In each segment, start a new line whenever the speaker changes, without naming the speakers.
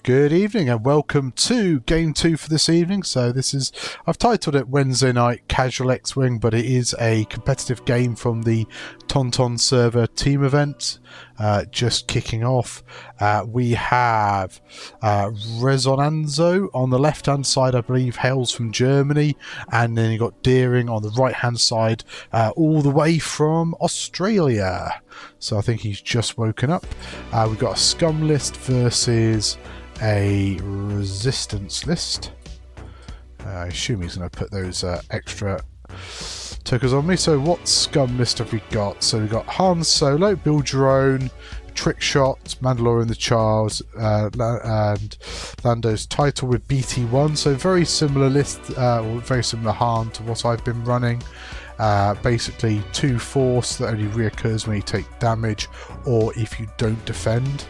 Good evening and welcome to game 2 for this evening. So I've titled it Wednesday Night Casual X-Wing, but it is a competitive game from the Tauntaun server team event just kicking off. We have Resonanzo on the left hand side, I believe hails from Germany, and then you got Deering on the right hand side all the way from Australia. So I think he's just woken up. We've got a Scum list versus a resistance list. I assume he's going to put those extra tokens on me. So what Scum list have we got? So we've got Han Solo, build your own, trick shot, Mandalorian the Child, and Lando's title with BT1. So very similar list, or very similar Han to what I've been running. Basically 2 force that only reoccurs when you take damage or if you don't defend.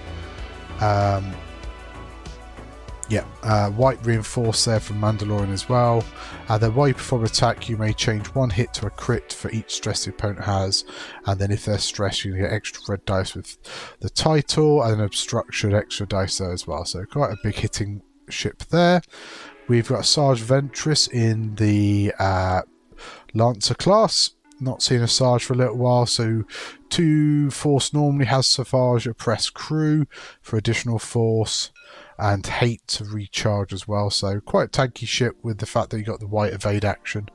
White reinforce there from Mandalorian as well. Then while you perform an attack, you may change 1 hit to a crit for each stress the opponent has, and then if they're stressed, you get extra red dice with the title, and then obstruction extra dice there as well. So quite a big hitting ship there. We've got Sarge Ventress in the Lancer class. Not seen a Sarge for a little while, so 2 force normally has Savage oppress crew for additional force, and hate to recharge as well. So quite a tanky ship with the fact that you got the white evade action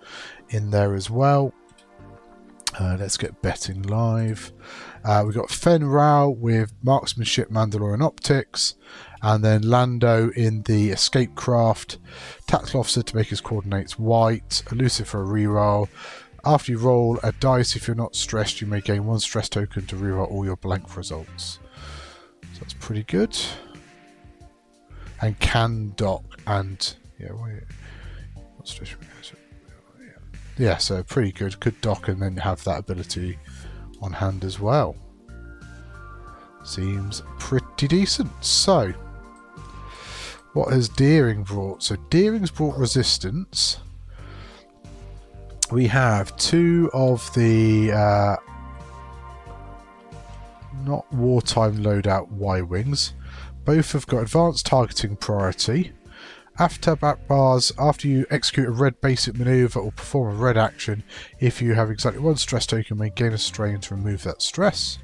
in there as well. Let's get betting live. We've got Fen Rao with marksmanship, Mandalorian optics, and then Lando in the escape craft, tactical officer to make his coordinates white, elusive for a reroll. After you roll a dice, if you're not stressed, you may gain 1 stress token to reroll all your blank results. So that's pretty good. And can dock and so pretty good. Could dock and then have that ability on hand as well. Seems pretty decent. So what has Deering brought? So Deering's brought resistance. We have 2 of the not wartime loadout Y-Wings. Both have got advanced targeting priority. After back bars, after you execute a red basic maneuver or perform a red action, if you have exactly 1 stress token, you may gain a strain to remove that stress.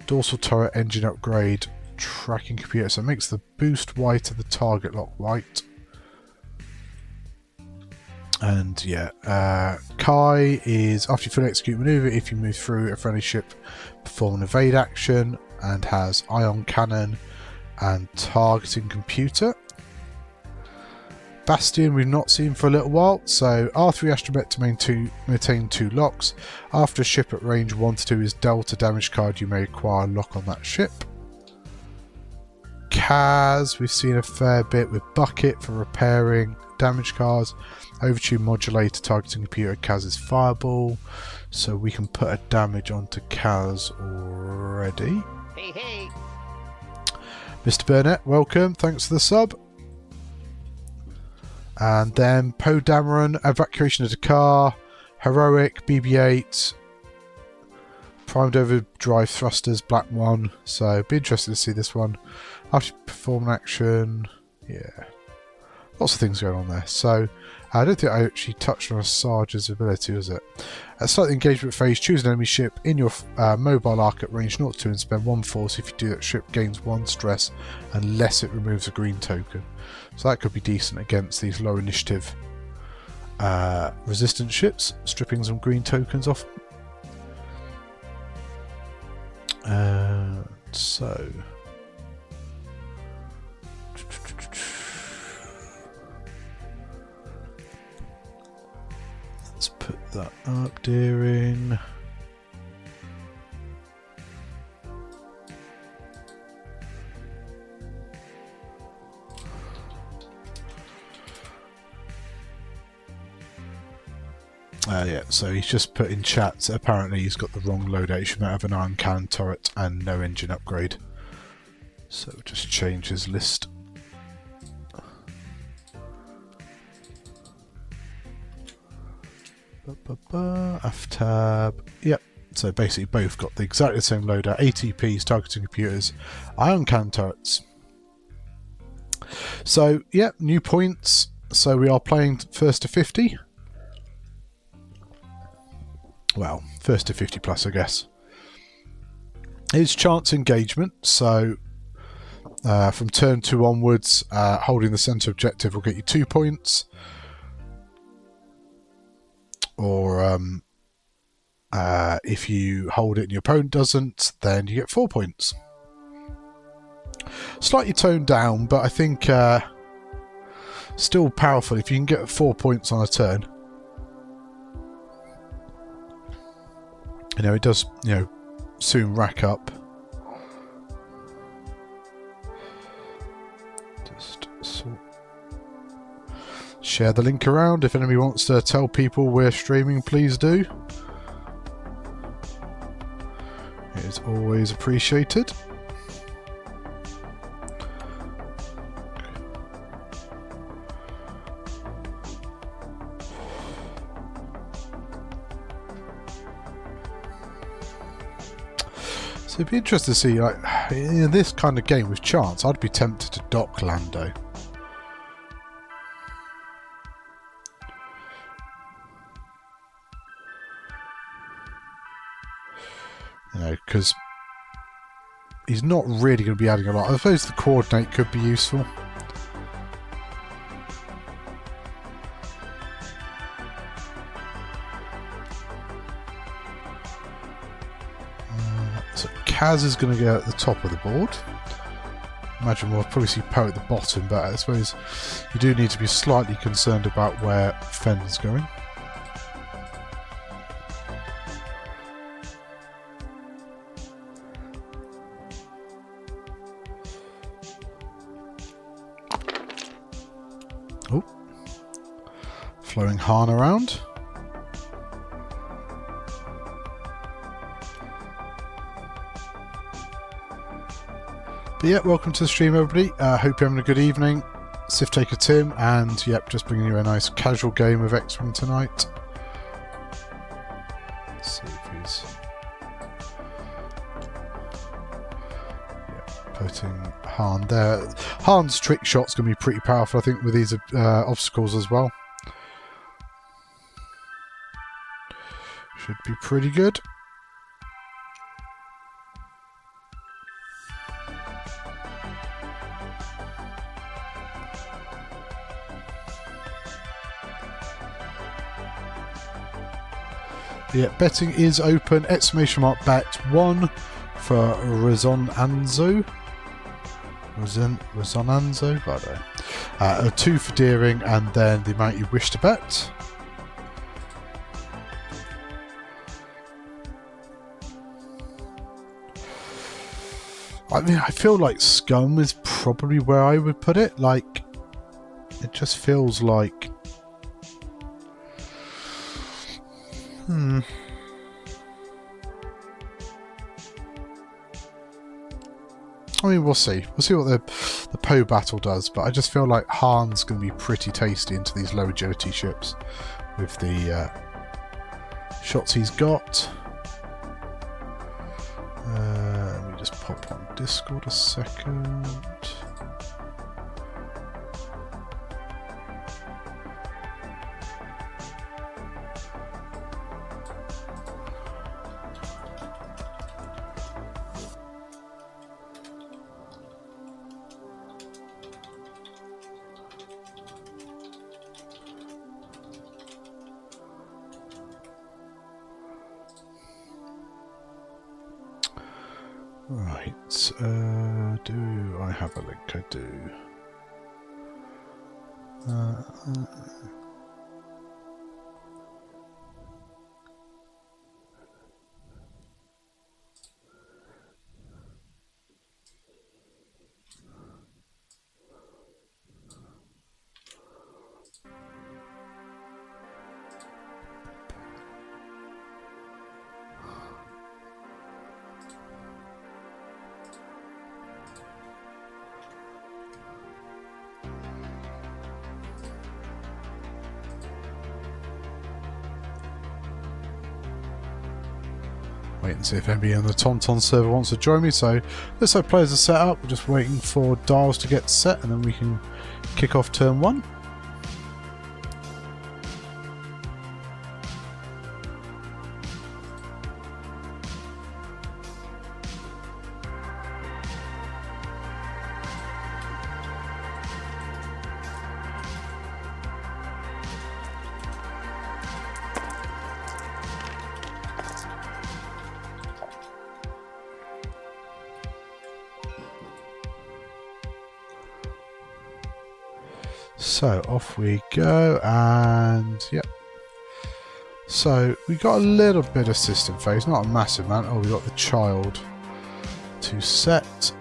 Dorsal turret engine upgrade, tracking computer, so it makes the boost white and the target lock white. And Kai is after you fully execute maneuver, if you move through a friendly ship, perform an evade action, and has ion cannon and targeting computer. Bastion we've not seen for a little while, so R3 astromech to maintain 2 locks. After a ship at range 1 to 2 is dealt a damage card, you may acquire a lock on that ship. Kaz we've seen a fair bit with bucket for repairing damage cards. Overtune modulator targeting computer, Kaz's fireball, so we can put a damage onto Kaz already.
Hey.
Mr. Burnett, welcome. Thanks for the sub. And then Poe Dameron, evacuation of the car, heroic, BB-8, primed overdrive thrusters, black 1. So be interested to see this one. After you perform an action, lots of things going on there. So I don't think I actually touched on a Sarge's ability, was it? At start the engagement phase, choose an enemy ship in your mobile arc at range 0 to 2 and spend 1 force. If you do, that ship gains 1 stress unless it removes a green token. So that could be decent against these low initiative resistance ships, stripping some green tokens off. So let's put that up, Deering. So he's just put in chat, apparently he's got the wrong loadout. He should have an iron cannon turret and no engine upgrade. So just change his list. F-tab. Yep. So basically both got the exactly the same loadout. ATPs, targeting computers, ion cannon turrets. So, yeah, new points. So we are playing first to 50. Well, first to 50 plus, I guess. It's chance engagement, so from turn 2 onwards, holding the centre objective will get you 2 points. Or if you hold it and your opponent doesn't, then you get 4 points. Slightly toned down, but I think still powerful if you can get 4 points on a turn. You know, it does, you know, soon rack up. Just share the link around. If anybody wants to tell people we're streaming, please do. It is always appreciated. So it'd be interesting to see, like, in this kind of game with chance, I'd be tempted to dock Lando. You know, because he's not really going to be adding a lot. I suppose the coordinate could be useful. So Kaz is going to go at the top of the board. Imagine we'll probably see Poe at the bottom, but I suppose you do need to be slightly concerned about where Fenn's going. Oh, flowing Han around. But yeah, welcome to the stream, everybody. Hope you're having a good evening. Sith Taker Tim, and yep, just bringing you a nice casual game of X-Wing tonight. Let's see if he's putting Han there. Han's trick shot's going to be pretty powerful, I think, with these obstacles as well. Should be pretty good. Yeah, betting is open. Exclamation mark bet 1 for Resonanzo. Resonanzo? I don't know. 2 for Deering, and then the amount you wish to bet. I mean, I feel like Scum is probably where I would put it. Like, it just feels like... I mean, we'll see. We'll see what the Poe battle does, but I just feel like Han's going to be pretty tasty into these low agility ships with the shots he's got. Let me just pop on Discord a second. Right, do I have a link? I do. Wait and see if anybody on the Tauntaun server wants to join me. So looks like players are set up. We're just waiting for dials to get set and then we can kick off turn 1. So off we go, and yep. So we got a little bit of system phase, not a massive amount. Oh, we got the child to set.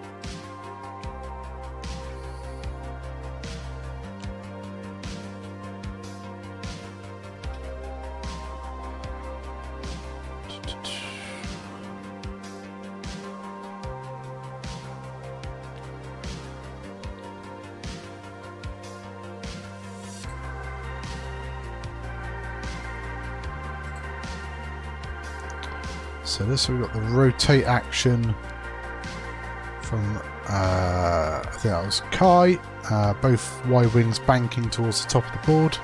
So this, we've got the rotate action from, I think that was Kai, both Y-wings banking towards the top of the board.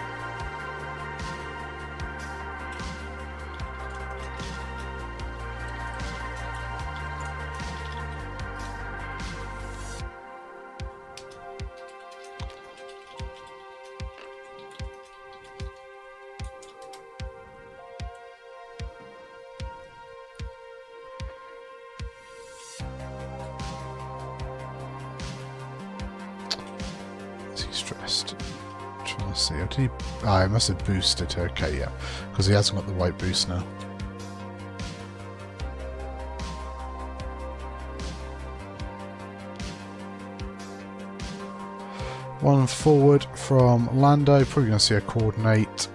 Stressed. Trying to see. Did he? I must have boosted. Okay, yeah, because he hasn't got the white boost now. One forward from Lando. Probably going to see a coordinate.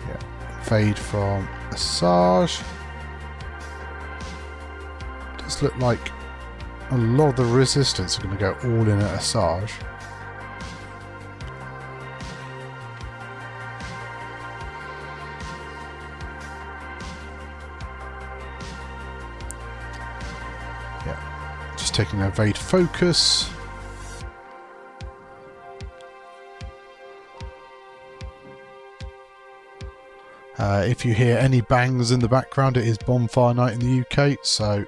Yeah, fade from Asajj. Does look like a lot of the resistance are going to go all in at Asajj. Yeah, just taking their evade focus. If you hear any bangs in the background, it is bonfire night in the UK, so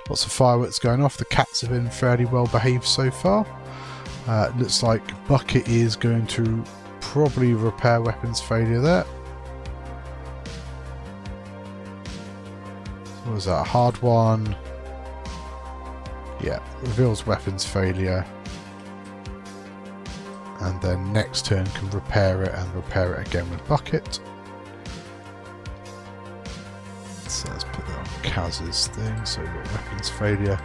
lots of fireworks going off. The cats have been fairly well behaved so far. Looks like Bucket is going to probably repair weapons failure there. What was that? A hard one? Yeah, reveals weapons failure. And then next turn can repair it and repair it again with Bucket. So let's put that on Kaz's thing. So we've got weapons failure.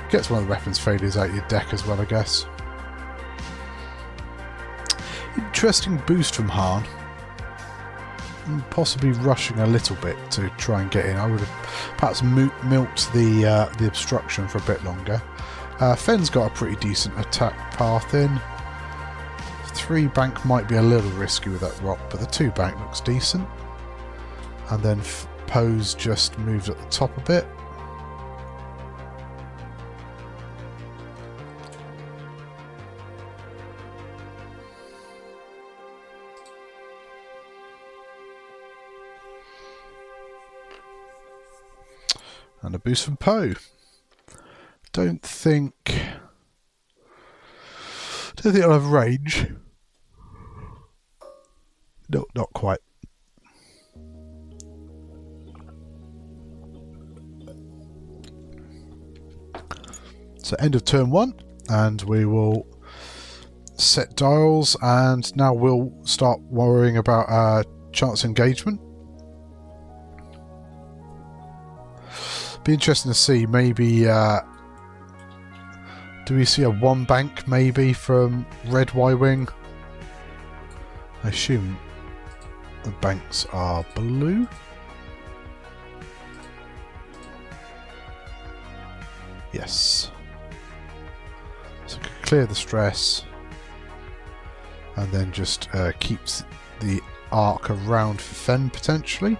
Gets one of the weapons failures out of your deck as well, I guess. Interesting boost from Han. And possibly rushing a little bit to try and get in. I would have perhaps milked the obstruction for a bit longer. Fenn's got a pretty decent attack path in. 3 bank might be a little risky with that rock, but the 2 bank looks decent. And then Poe's just moved at the top a bit. And a boost from Poe. Don't think I'll have range. No, not quite. So end of turn 1, and we will set dials, and now we'll start worrying about chance engagement. Be interesting to see, maybe do we see a 1 bank maybe from Red Y-wing? I assume the banks are blue. Yes. So clear the stress, and then just keeps the arc around for Fen potentially.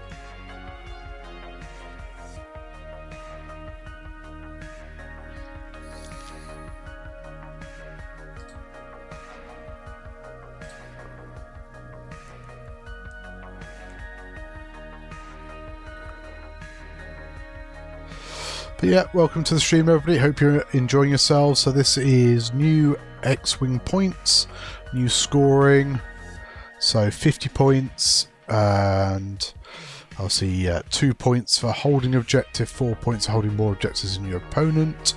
But yeah, welcome to the stream, everybody. Hope you're enjoying yourselves. So this is new X-Wing points, new scoring. So 50 points, and I'll see 2 points for holding objective, 4 points for holding more objectives than your opponent.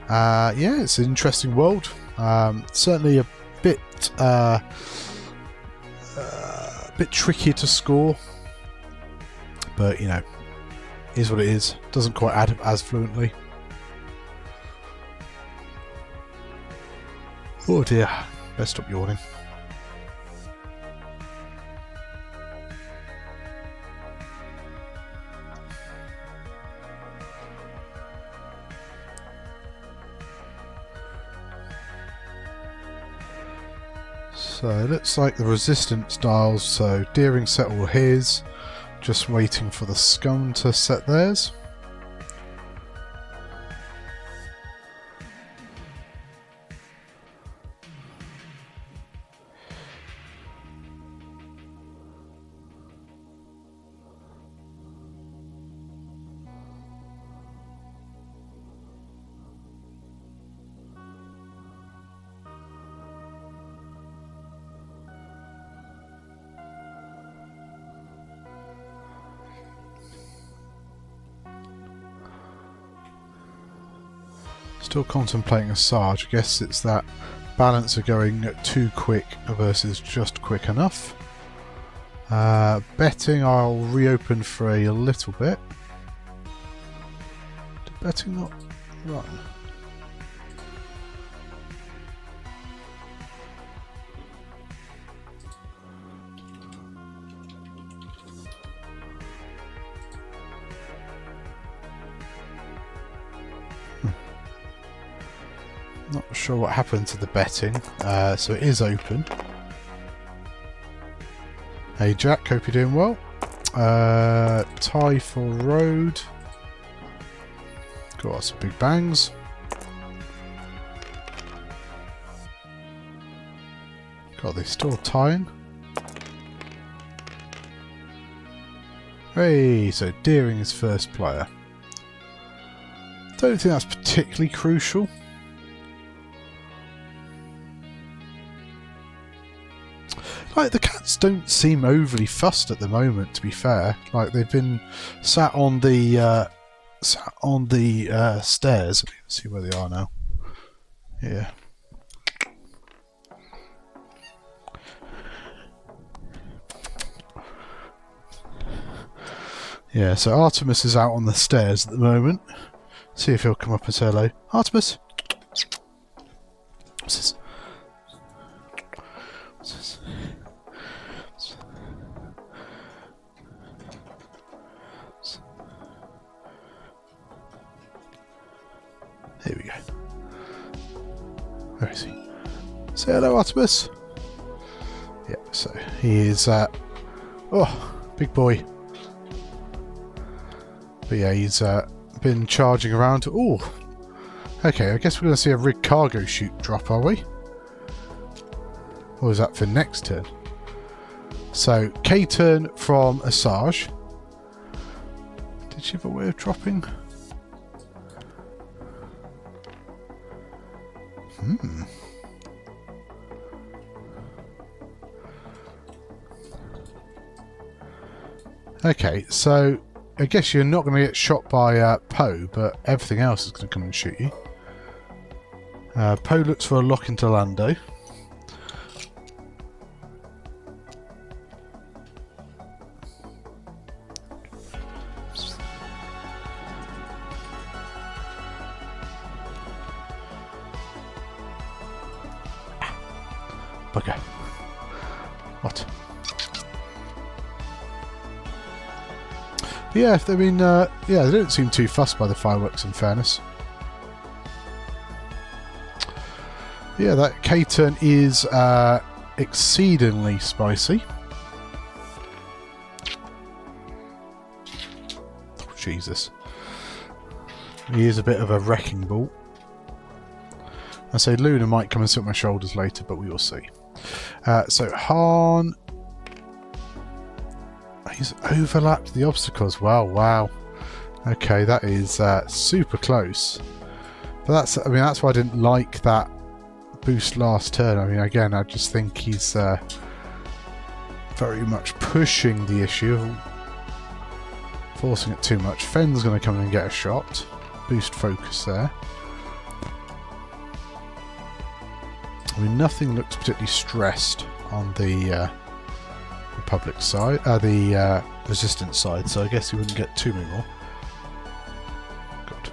Yeah, it's an interesting world. Certainly a bit trickier to score, but you know, is what it is. Doesn't quite add up as fluently. Oh dear, better stop yawning. So it looks like the resistance dials, so Deering set all his, just waiting for the Scum to set theirs. Still contemplating a Sarge. I guess it's that balance of going too quick versus just quick enough. Betting I'll reopen for a little bit. Did betting not run? Not sure what happened to the betting, so it is open. Hey Jack, hope you're doing well. Tie for road. Got some big bangs. God, they still tying. Hey, so Deering is first player. Don't think that's particularly crucial. Like, the cats don't seem overly fussed at the moment, to be fair. Like, they've been sat on the stairs. Let's see where they are now. Yeah. Yeah, so Artemis is out on the stairs at the moment. See if he'll come up and say hello. Artemis! What's this? What's this? There we go. Where is he? Say hello, Artemis. Yeah, so he is, oh, big boy. But yeah, he's been charging around. Oh, okay, I guess we're going to see a rig cargo chute drop, are we? Or is that for next turn? So, K-turn from Asajj. Did she have a way of dropping? Okay, so I guess you're not going to get shot by Poe, but everything else is going to come and shoot you. Poe looks for a lock into Lando. Bugger. What? Yeah, I mean, yeah, they don't seem too fussed by the fireworks, in fairness. Yeah, that K-turn is exceedingly spicy. Jesus. He is a bit of a wrecking ball. I say Luna might come and sit on my shoulders later, but we will see. So Han... He's overlapped the obstacles. Wow. Okay, that is super close. But that's, I mean, that's why I didn't like that boost last turn. I mean, again, I just think he's very much pushing the issue, forcing it too much. Fenn's going to come in and get a shot. Boost focus there. I mean, nothing looks particularly stressed on the Republic side, the Resistance side, so I guess he wouldn't get too many more. Good.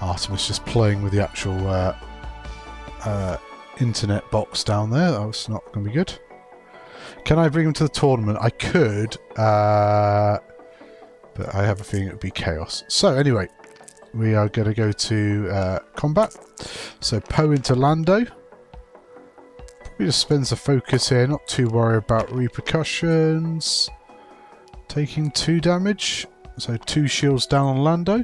Artemis just playing with the actual internet box down there. That was not going to be good. Can I bring him to the tournament? I could, but I have a feeling it would be chaos. So anyway, we are going to go to combat. So Poe into Lando. He just spends the focus here, not too worried about repercussions. Taking 2 damage, so 2 shields down on Lando.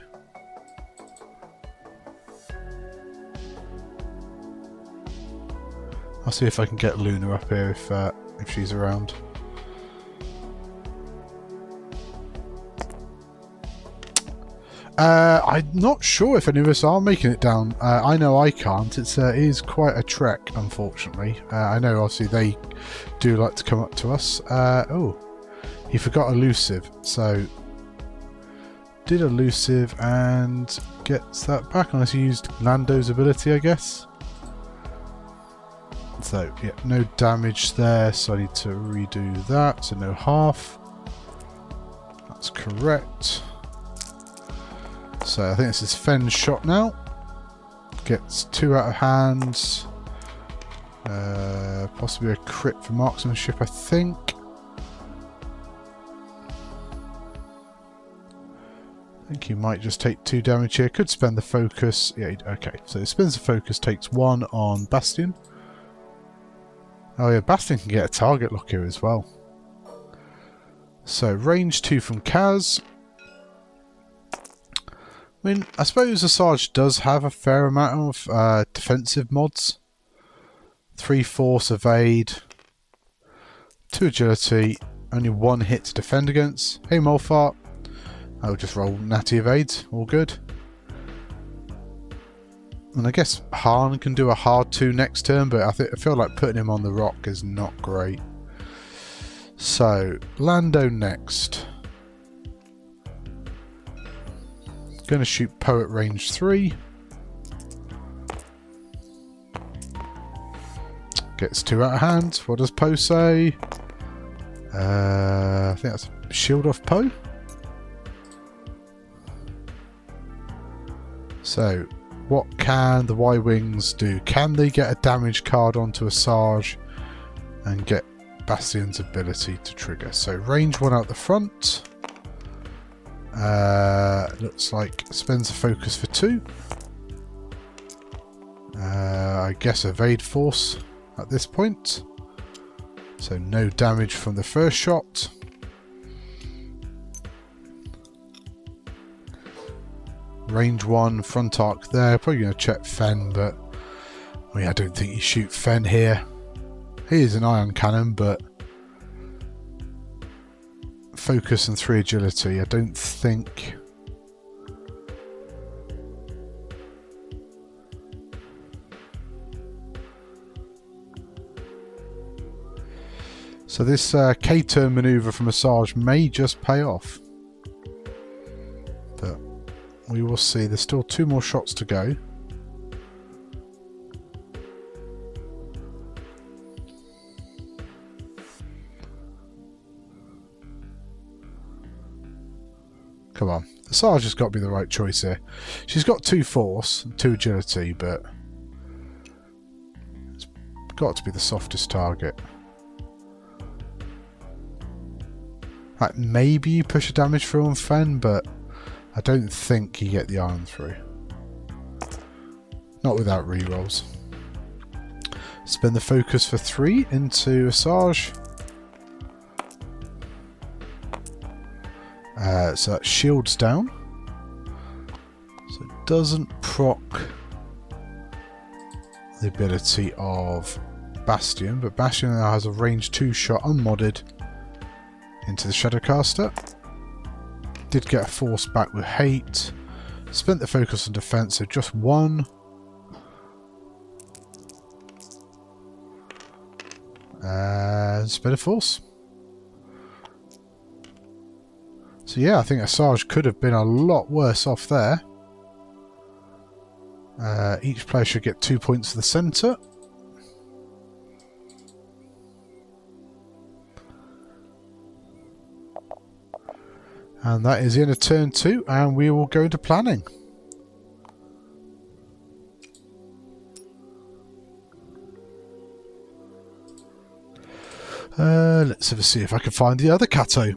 I'll see if I can get Luna up here if she's around. I'm not sure if any of us are making it down. I know I can't. It is quite a trek, unfortunately. I know, obviously, they do like to come up to us. Oh, he forgot elusive. So, did elusive and gets that back, unless he used Lando's ability, I guess. So, yeah, no damage there, so I need to redo that. So, no half. That's correct. So I think this is Fenn's shot now. Gets 2 out of hand. Possibly a crit for marksmanship, I think. I think he might just take 2 damage here. Could spend the focus. Yeah, okay. So he spends the focus, takes 1 on Bastion. Oh yeah, Bastion can get a target lock here as well. So range 2 from Kaz. I mean, I suppose Asajj does have a fair amount of defensive mods. 3 force, evade, 2 agility, only 1 hit to defend against. Hey Molfart, I'll just roll natty evades, all good. And I guess Han can do a hard 2 next turn, but I feel like putting him on the rock is not great. So, Lando next. Going to shoot Poe at range 3. Gets 2 out of hand. What does Poe say? I think that's shield off Poe. So, what can the Y-Wings do? Can they get a damage card onto Asajj and get Bastion's ability to trigger? So, range 1 out the front. Looks like spends a focus for 2. I guess evade force at this point. So no damage from the first shot. Range 1, front arc there. Probably going to check Fenn, but I mean, I don't think you shoot Fenn here. He is an ion cannon, but focus and 3 agility. I don't think. So this K-turn maneuver from Asajj may just pay off. But we will see. There's still 2 more shots to go. Come on. Asajj has got to be the right choice here. She's got 2 force and 2 agility, but it's got to be the softest target. Like, maybe you push a damage through on Fenn, but I don't think you get the iron through. Not without rerolls. Spend the focus for 3 into Asajj. So that shields down. So it doesn't proc the ability of Bastion, but Bastion now has a range 2 shot unmodded into the Shadowcaster. Did get a force back with hate. Spent the focus on defense, so just 1. And spent a force. So yeah, I think Asajj could have been a lot worse off there. Each player should get 2 points to the centre. And that is the end of turn 2, and we will go into planning. Let's have a see if I can find the other Kato.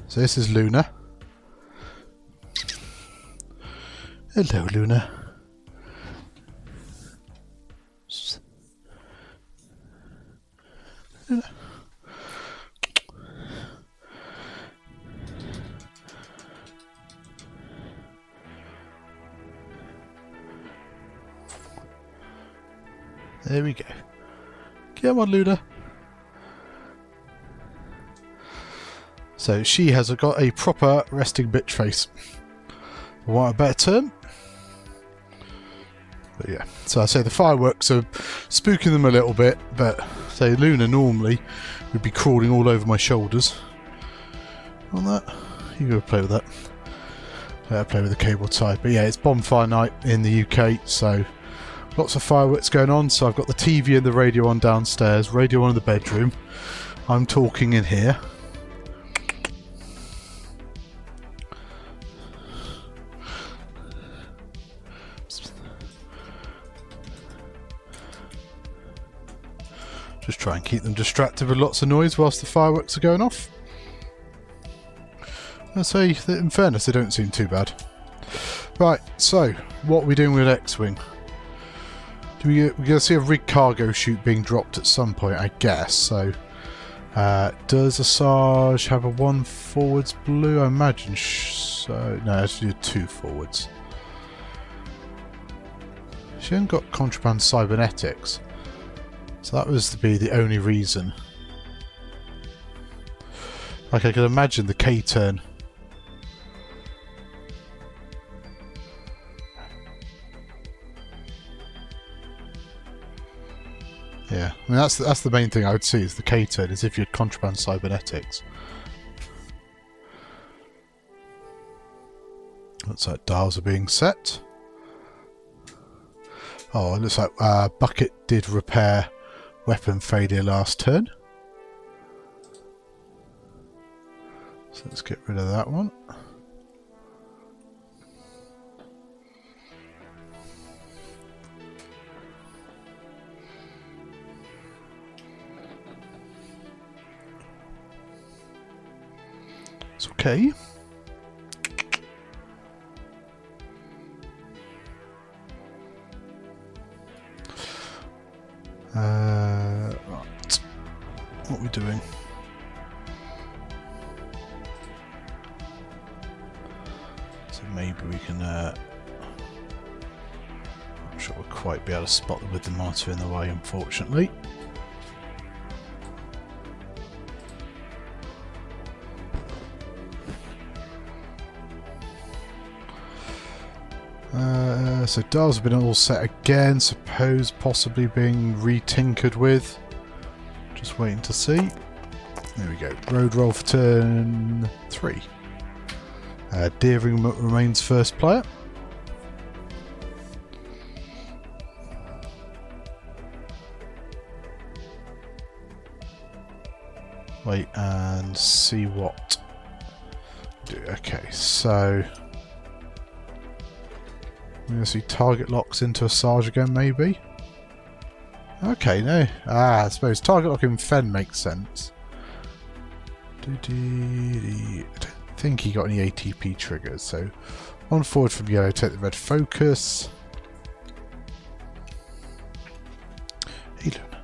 So this is Luna. Hello, Luna. Luna. There we go. Come on, Luna. So she has got a proper resting bitch face. Want a better term? But yeah, so I say the fireworks are spooking them a little bit, but say Luna normally would be crawling all over my shoulders. On that, you go play with that. Play with the cable tie. But yeah, it's bonfire night in the UK, so lots of fireworks going on. So I've got the TV and the radio on downstairs, radio on in the bedroom. I'm talking in here. Just try and keep them distracted with lots of noise whilst the fireworks are going off. I'd say that in fairness they don't seem too bad. Right, so what are we doing with X-Wing? We're going to see a rig cargo chute being dropped at some point, I guess. So does Asajj have a 1 forwards blue? I imagine so. No, it's 2 forwards. She hasn't got contraband cybernetics. So that was to be the only reason. Like I can imagine the K-turn. Yeah, I mean that's the main thing I would see is the K-turn is if you had contraband cybernetics. Looks like dials are being set. Oh, it looks like Bucket did repair weapon failure last turn. So let's get rid of that one. It's okay. Right. What are we doing? So maybe we can I'm not sure we'll quite be able to spot them with the monitor in the way, unfortunately. So dials have been all set again, suppose possibly being re-tinkered with. Just waiting to see. There we go. Road roll for turn 3. Deering remains first player. Wait and see what. Okay, so we're going to see target locks into a Sarge again, maybe. Okay, no. I suppose target lock in Fen makes sense. I don't think he got any ATP triggers, so on forward from yellow, take the red focus. Hey, Luna.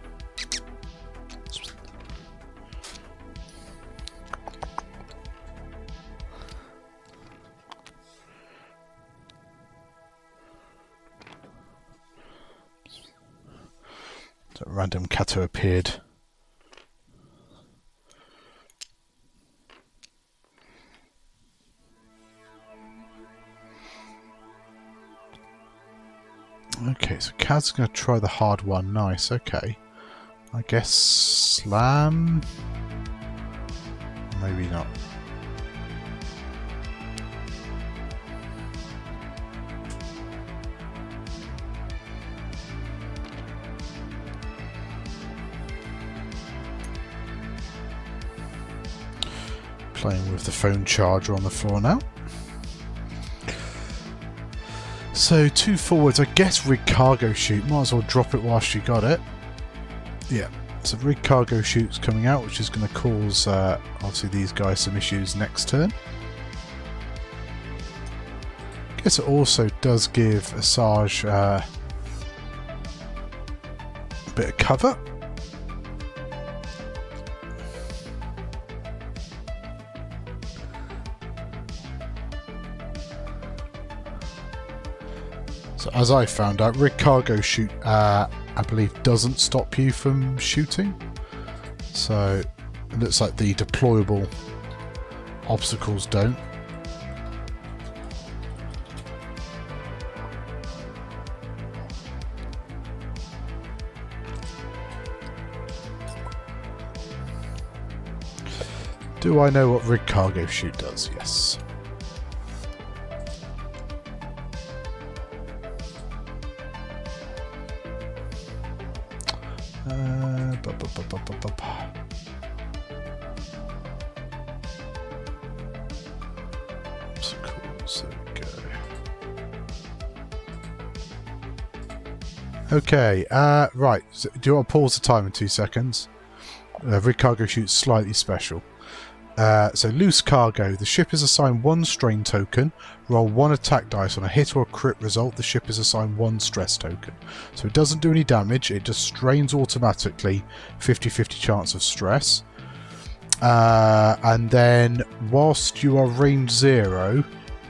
So random Kato appeared. Okay, so Kaz's going to try the hard one. Nice, okay. I guess slam? Maybe not. Playing with the phone charger on the floor now. So 2 forwards, I guess rig cargo chute. Might as well drop it whilst you got it. Yeah, so rig cargo chute's coming out, which is going to cause obviously these guys some issues next turn. I guess it also does give Asajj a bit of cover. So as I found out, rig cargo chute, I believe, doesn't stop you from shooting. So it looks like the deployable obstacles don't. Do I know what rig cargo chute does? Yes. Obstacles, there we go. Okay, right. So do you want to pause the time in 2 seconds? Rig cargo chute's slightly special. So loose cargo. The ship is assigned 1 strain token. Roll 1 attack dice. On a hit or a crit result, the ship is assigned 1 stress token. So it doesn't do any damage. It just strains automatically. 50-50 chance of stress. And then whilst you are range 0,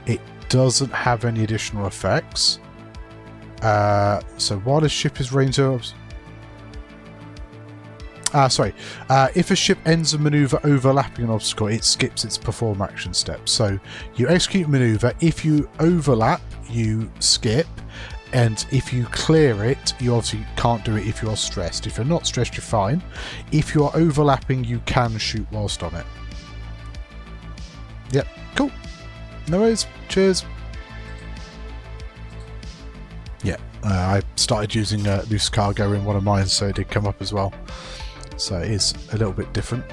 it doesn't have any additional effects. So while the ship is range 0... if a ship ends a maneuver overlapping an obstacle, it skips its perform action step. So you execute maneuver. If you overlap, you skip. And if you clear it, you obviously can't do it if you are stressed. If you're not stressed, you're fine. If you are overlapping, you can shoot whilst on it. Yep, cool. No worries. Cheers. Yeah, I started using loose cargo in one of mine, so it did come up as well. So it is a little bit different.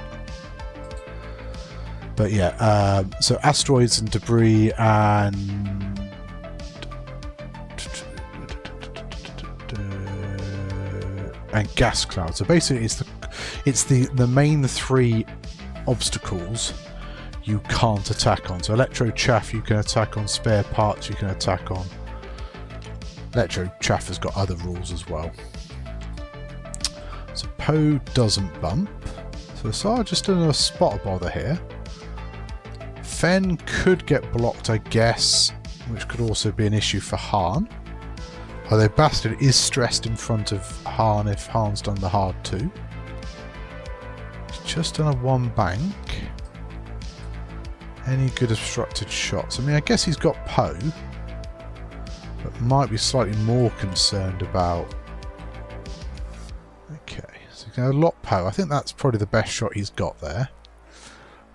But yeah, so asteroids and debris and gas clouds. So basically it's the main 3 obstacles you can't attack on. So electro chaff you can attack on, spare parts you can attack on. Electro chaff has got other rules as well. So Poe doesn't bump. So Asajj just in a spot of bother here. Fen could get blocked, I guess, which could also be an issue for Han. Although Bastard is stressed in front of Han if Han's done the hard 2. He's just done a 1 bank. Any good obstructed shots? I mean, I guess he's got Poe, but might be slightly more concerned about... Okay, so So going to lock Poe. I think that's probably the best shot he's got there.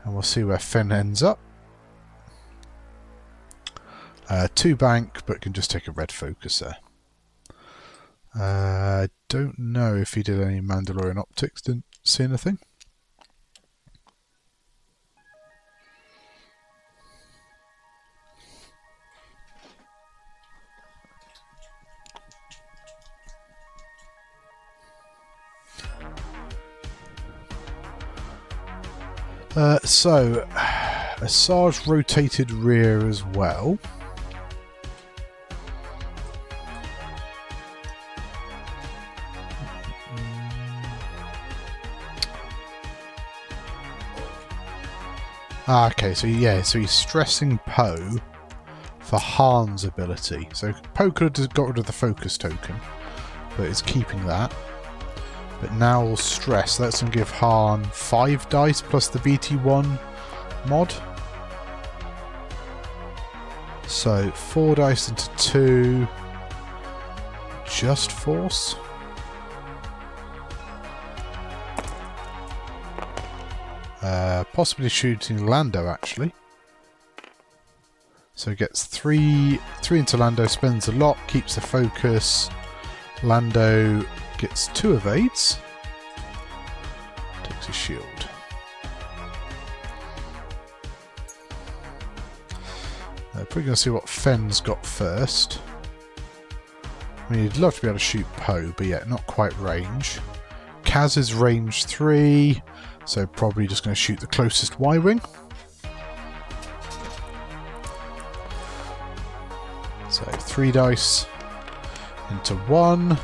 And we'll see where Fen ends up. 2 bank, but can just take a red focus there. I don't know if he did any Mandalorian optics. Didn't see anything. So, Asajj rotated rear as well. Okay, so yeah, so he's stressing Poe for Han's ability. So Poe could have got rid of the focus token, but is keeping that. But now we'll stress. Let's him give Han 5 dice plus the BT1 mod. So 4 dice into 2. Just force. Possibly shooting Lando actually. So he gets 3 into Lando, spends a lot, keeps the focus. Lando gets 2 evades. Takes his shield. Probably going to see what Fen's got first. I mean, he'd love to be able to shoot Poe, but yeah, not quite range. Kaz is range 3, so probably just going to shoot the closest Y-wing. So 3 dice into 1.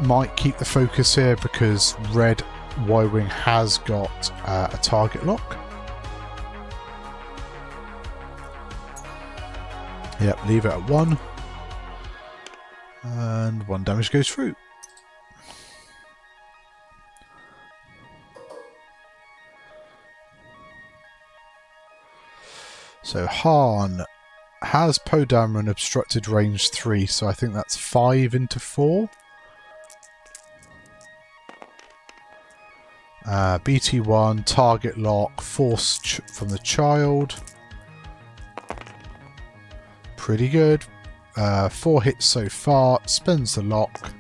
Might keep the focus here because red Y-wing has got a target lock. Yep, leave it at 1. And 1 damage goes through. So Han has Poe Dameron obstructed range 3, so I think that's 5 into 4. BT1, target lock, force from the child. Pretty good. 4 hits so far, spends the lock.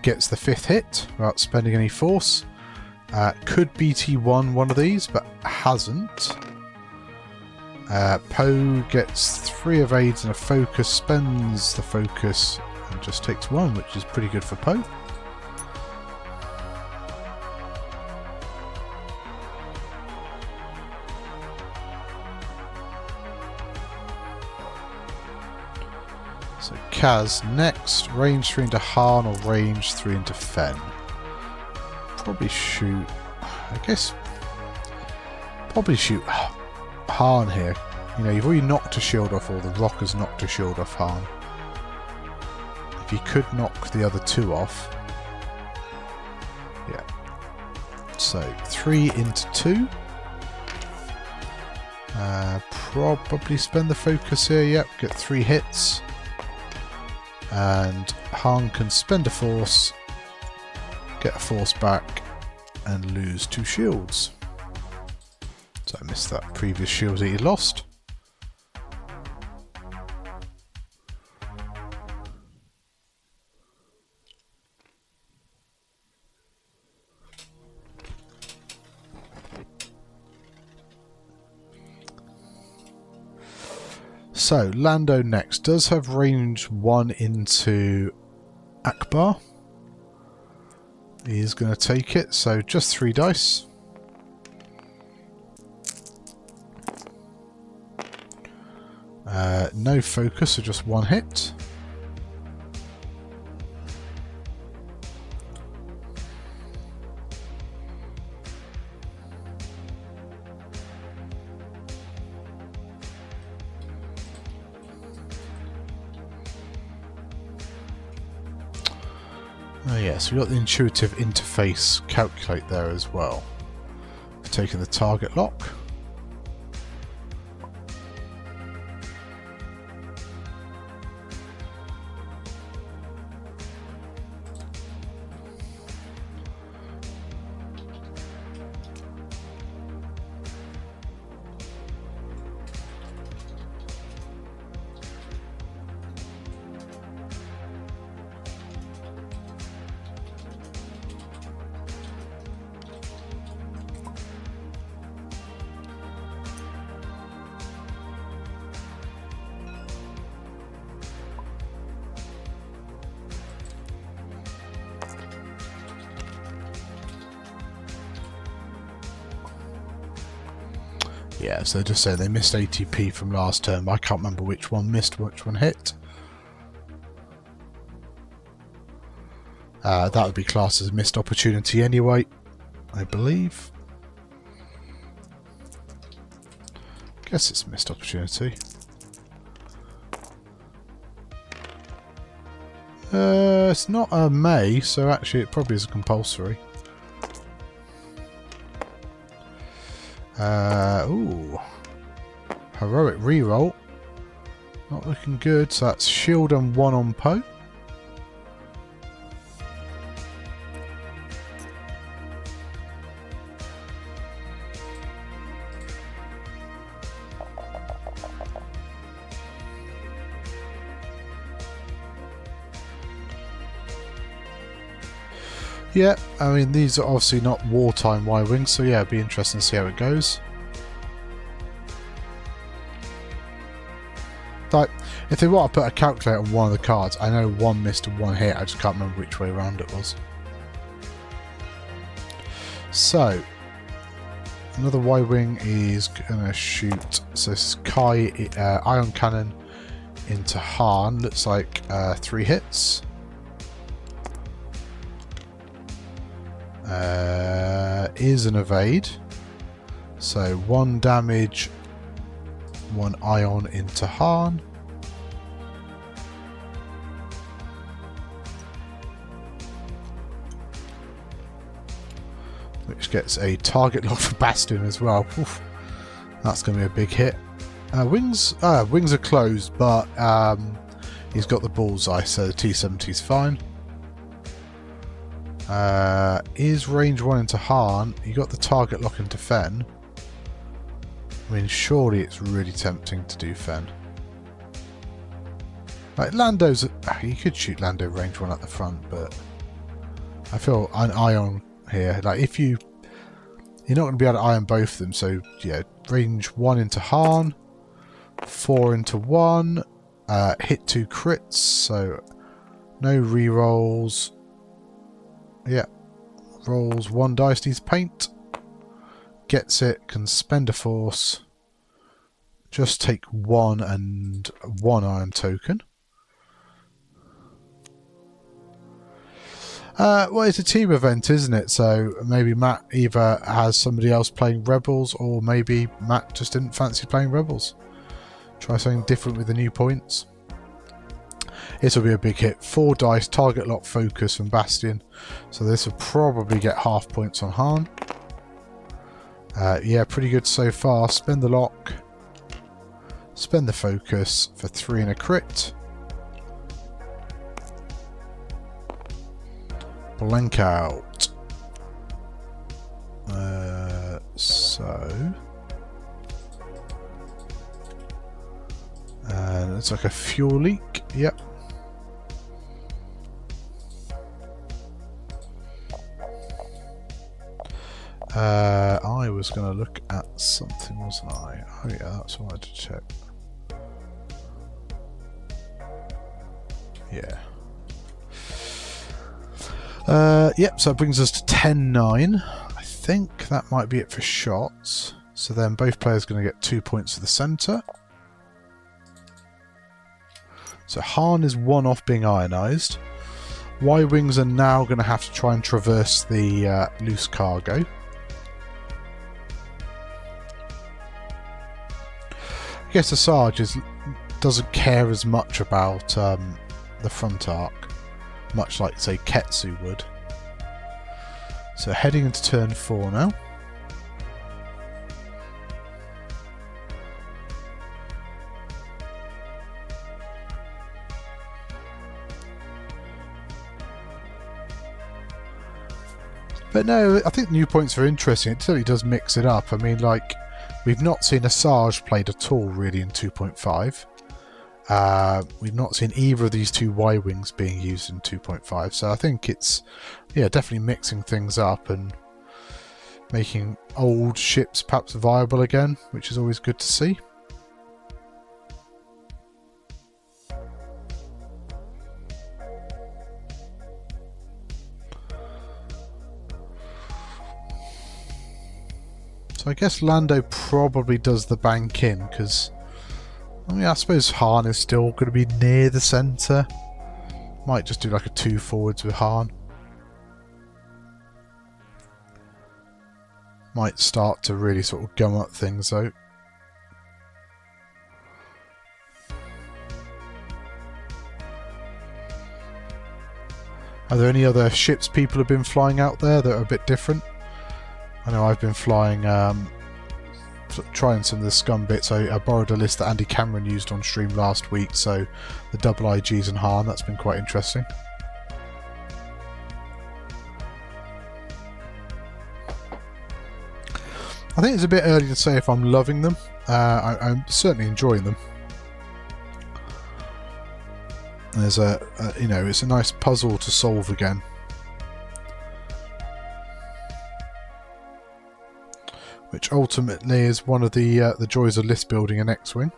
Gets the 5th hit without spending any force. Could BT1 one of these, but hasn't. Poe gets 3 evades and a focus, spends the focus and just takes 1, which is pretty good for Poe. So Kaz next, range 3 into Han or range 3 into Fen. Probably shoot, I guess, probably shoot Han here. You know, you've already knocked a shield off, or the Rock has knocked a shield off Han. If you could knock the other 2 off. Yeah. So 3 into 2. Probably spend the focus here, yep, get 3 hits. And Han can spend a force, get a force back, and lose 2 shields. So I missed that previous shield that he lost. So Lando next does have range 1 into Akbar. He is going to take it, so just 3 dice. No focus, so just 1 hit. Oh yeah, so we've got the intuitive interface calculate there as well. We've taken the target lock. Yeah, so just saying they missed ATP from last turn, but I can't remember which one missed, which one hit. That would be classed as a missed opportunity anyway, I believe. Guess it's a missed opportunity. It's not a may, so actually it probably is a compulsory. Ooh. Heroic reroll. Not looking good, so that's shield and 1 on Poe. Yeah, I mean, these are obviously not wartime Y-Wings, so yeah, it'd be interesting to see how it goes. Like, if they want to put a calculator on one of the cards, I know one missed and one hit, I just can't remember which way around it was. So, another Y-Wing is going to shoot, so this is Kai, Ion Cannon into Han, looks like 3 hits. Is an evade, so 1 damage, 1 ion into Han. Which gets a target lock for Bastion as well. Oof. That's going to be a big hit. Wings are closed, but he's got the bullseye, so the T-70 is fine. Is range 1 into Han. You got the target lock into Fen. I mean, surely it's really tempting to do Fen. Like Lando's, you could shoot Lando range 1 at the front, but I feel an ion here. Like if you're not going to be able to ion both of them, so yeah, range 1 into Han, 4 into 1, hit 2 crits, so no rerolls. Yeah, rolls 1 dice, needs paint, gets it, can spend a force, just take 1 and 1 iron token. Well, it's a team event, isn't it? So maybe Matt either has somebody else playing Rebels, or maybe Matt just didn't fancy playing Rebels. Try something different with the new points. This will be a big hit. 4 dice, target lock focus from Bastion. So this will probably get half points on Han. Yeah, pretty good so far. Spend the lock. Spend the focus for 3 and a crit. Blank out. It's like a fuel leak. Yep. I was going to look at something, wasn't I? Oh yeah, that's what I had to check. Yeah. Yep, so it brings us to 10-9. I think that might be it for shots. So then both players are going to get 2 points to the centre. So Han is 1 off being ionised. Y-Wings are now going to have to try and traverse the loose cargo. I guess the Sarge doesn't care as much about the front arc, much like, say, Ketsu would. So heading into turn 4 now. But no, I think new points are interesting. It certainly does mix it up. I mean, like, we've not seen a Sarge played at all, really, in 2.5. We've not seen either of these 2 Y-Wings being used in 2.5. So I think it's, yeah, definitely mixing things up and making old ships perhaps viable again, which is always good to see. So I guess Lando probably does the bank in, because I mean, I suppose Hahn is still going to be near the centre. Might just do like a 2 forwards with Hahn. Might start to really sort of gum up things though. Are there any other ships people have been flying out there that are a bit different? I know I've been flying, trying some of the Scum bits. I borrowed a list that Andy Cameron used on stream last week, so the double IGs and Hahn, that's been quite interesting. I think it's a bit early to say if I'm loving them. I'm certainly enjoying them. There's you know, it's a nice puzzle to solve again. Which ultimately is one of the joys of list building an X-Wing.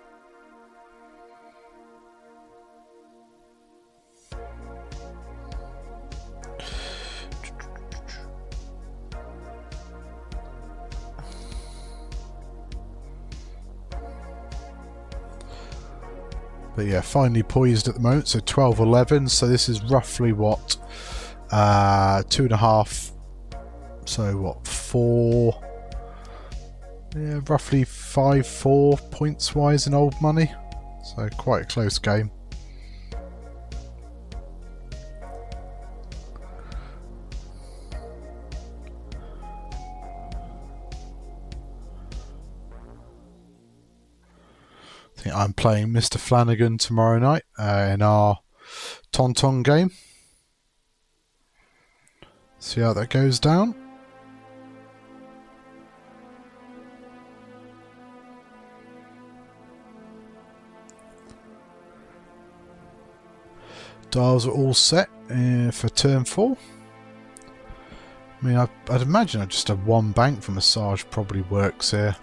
But yeah, finely poised at the moment, so 12-11, so this is roughly what, 2.5, so what, 4, yeah, roughly 5-4 points wise in old money, so quite a close game. I'm playing Mr. Flanagan tomorrow night in our Tauntaun game. See how that goes down. Dials are all set for turn 4. I mean, I'd imagine just a 1 bank for massage probably works here.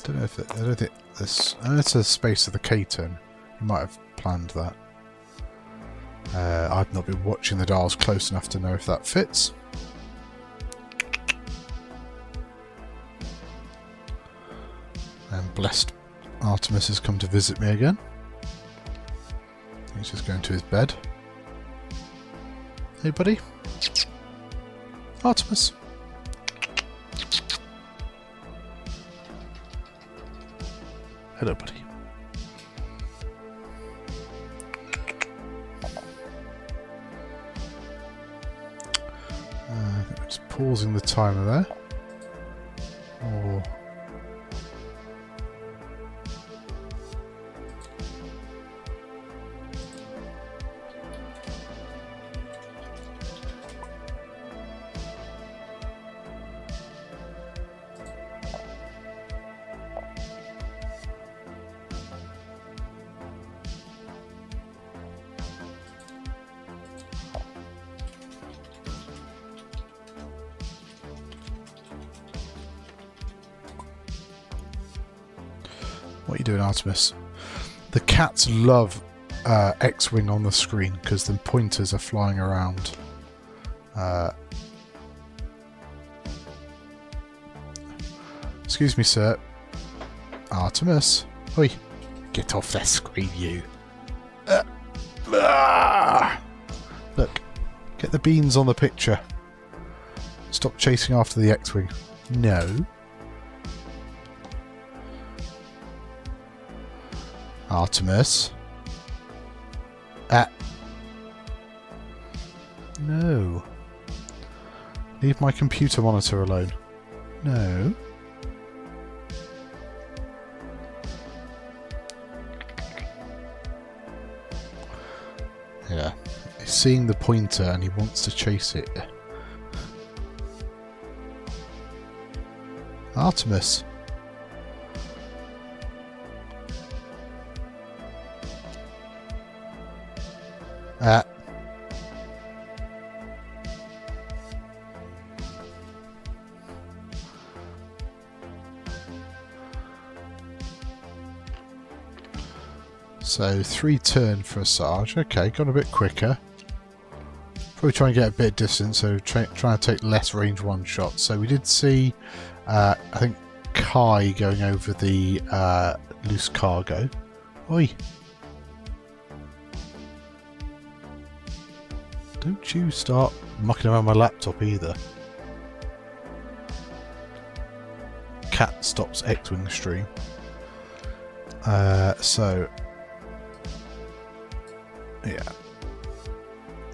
I don't think this. It's a space of the K turn. You might have planned that. I've not been watching the dials close enough to know if that fits. And blessed Artemis has come to visit me again. He's just going to his bed. Hey, buddy. Artemis. Hello, buddy. Just pausing the timer there. Or what are you doing, Artemis? The cats love X-Wing on the screen because the pointers are flying around. Excuse me, sir. Artemis. Oi. Get off that screen, you. Look. Get the beans on the picture. Stop chasing after the X-Wing. No. Artemis. No. Leave my computer monitor alone. No. Yeah. He's seeing the pointer and he wants to chase it. Artemis. So 3 turn for a Sarge. Okay, gone a bit quicker. Probably try and get a bit of distance, so trying to take less range 1 shots. So we did see, I think, Kai going over the loose cargo. Oi! Don't you start mucking around my laptop either. Cat stops X-Wing stream. So, yeah.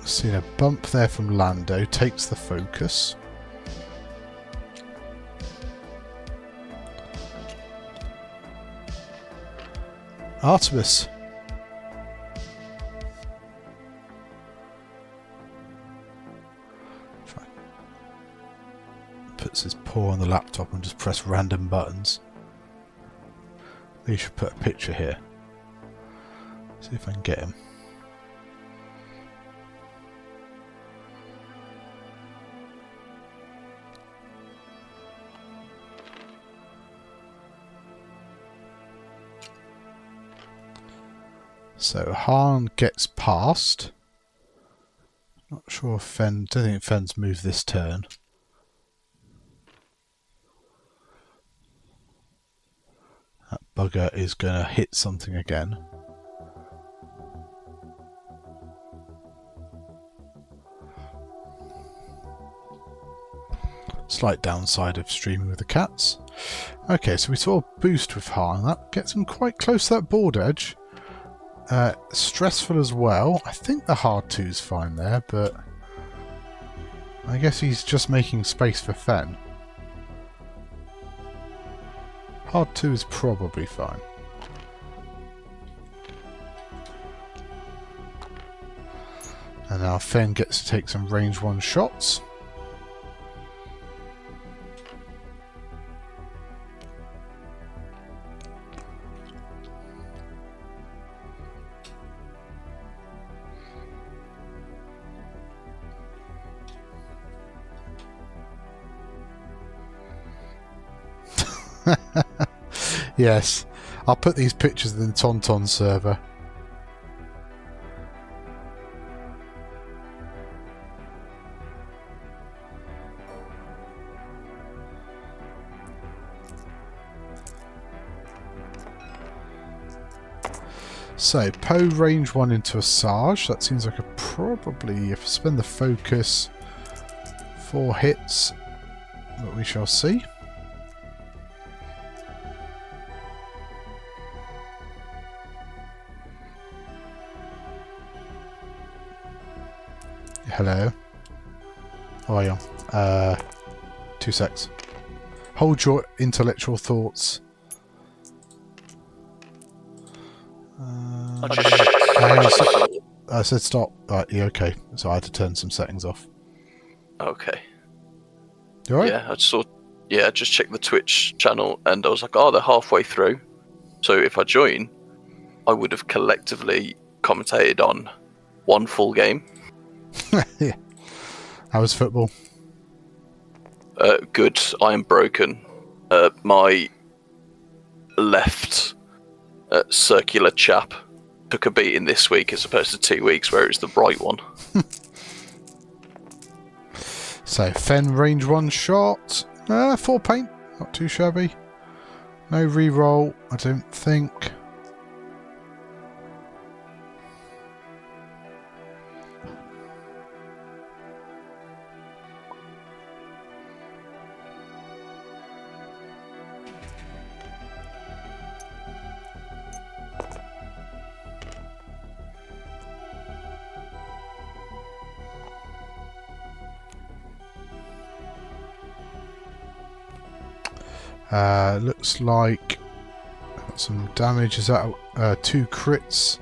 Seen a bump there from Lando, takes the focus. Artemis. Puts his paw on the laptop and just press random buttons. Maybe you should put a picture here. See if I can get him. So Han gets past. Not sure if Fen. Don't think Fen's moved this turn. That bugger is going to hit something again. Slight downside of streaming with the cats. Okay, so we saw a boost with Han. That gets him quite close to that board edge. Stressful as well. I think the hard 2's fine there, but I guess he's just making space for Fen. Hard 2 is probably fine. And now Fen gets to take some range 1 shots. Yes, I'll put these pictures in the Tauntaun server. So, Poe range 1 into a Sarge. That seems like a probably, if I spend the focus, 4 hits, but we shall see. Hello. How are you? 2 secs. Hold your intellectual thoughts. I said stop. Right, yeah, okay. So I had to turn some settings off.
Okay.
You alright?
Yeah, I just checked the Twitch channel and I was like, oh, they're halfway through. So if I join, I would have collectively commentated on 1 full game.
Yeah. How was football?
Good. I am broken. My left circular chap took a beating this week as opposed to 2 weeks where it was the right one.
So, Fen range 1 shot. 4 paint. Not too shabby. No reroll, I don't think. Looks like some damage. Is that 2 crits?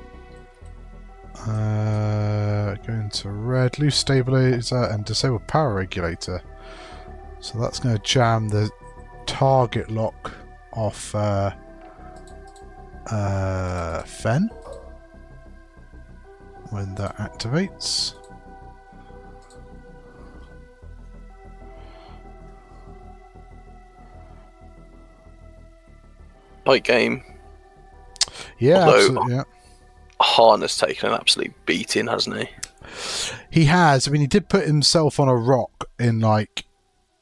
Going to red. Loose stabilizer and disable power regulator. So that's going to jam the target lock off Fen when that activates.
Tight game.
Yeah,
although
absolutely, yeah.
Han has taken an absolute beating, hasn't he?
He has. I mean, he did put himself on a rock in like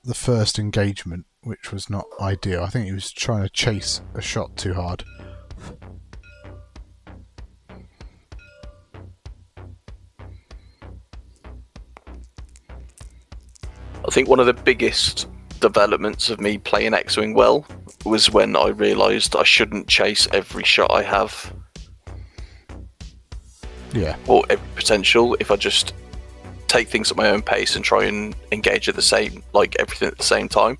the first engagement, which was not ideal. I think he was trying to chase a shot too hard.
I think one of the biggest developments of me playing X-Wing well was when I realised I shouldn't chase every shot I have.
Yeah.
Or every potential. If I just take things at my own pace and try and engage at the same, like everything at the same time,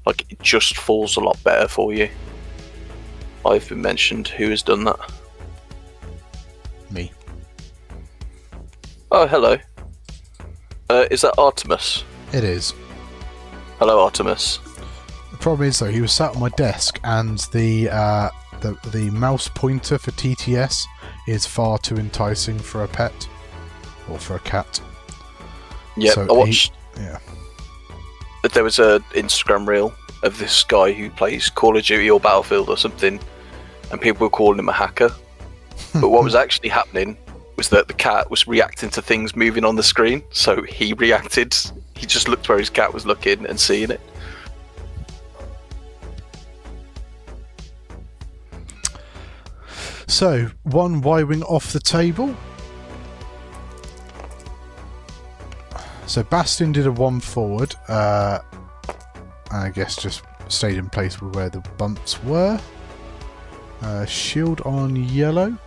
like it just falls a lot better for you. I've been mentioned. Who has done that?
Me.
Oh, hello. Is that Artemis?
It is.
Hello, Artemis.
The problem is though, he was sat on my desk, and the mouse pointer for TTS is far too enticing for a pet or for a cat.
Yeah,
so
I watched.
Yeah.
There was a Instagram reel of this guy who plays Call of Duty or Battlefield or something, and people were calling him a hacker. But what was actually happening was that the cat was reacting to things moving on the screen, so he reacted. He just looked where his cat was looking and seeing it.
So, one Y-Wing off the table. So Bastion did a 1 forward. I guess just stayed in place with where the bumps were. Shield on yellow.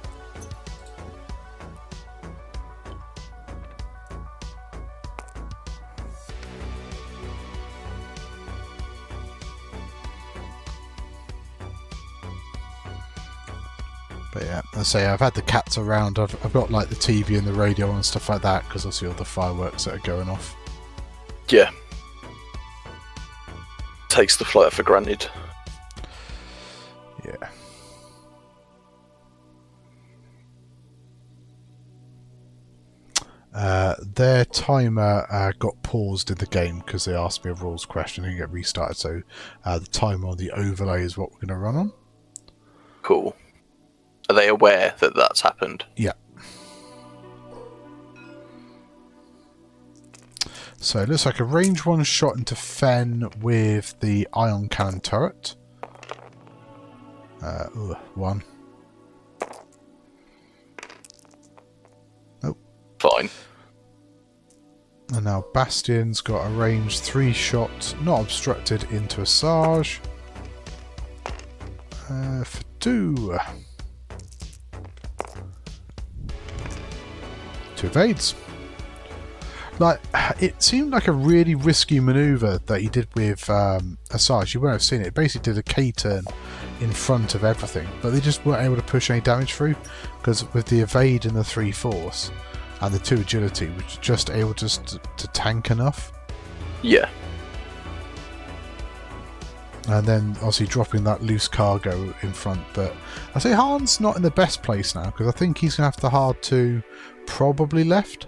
But yeah, I say I've had the cats around. I've got like the TV and the radio and stuff like that because I see all the fireworks that are going off.
Yeah. Takes the flight for granted.
Yeah. Their timer got paused in the game because they asked me a rules question and get restarted. So the timer on the overlay is what we're going to run on.
Cool. Are they aware that that's happened?
Yeah. So it looks like a range 1 shot into Fen with the ion cannon turret. 1. Nope.
Fine.
And now Bastion's got a range 3 shot, not obstructed, into a Sarge. For 2. 2 evades. Like, it seemed like a really risky manoeuvre that he did with Asajj. You won't have seen it. It basically did a K-turn in front of everything, but they just weren't able to push any damage through because with the evade and the 3 force and the 2 agility, which was just able to tank enough.
Yeah.
And then obviously dropping that loose cargo in front. But I say Han's not in the best place now because I think he's going to have the hard 2 probably left.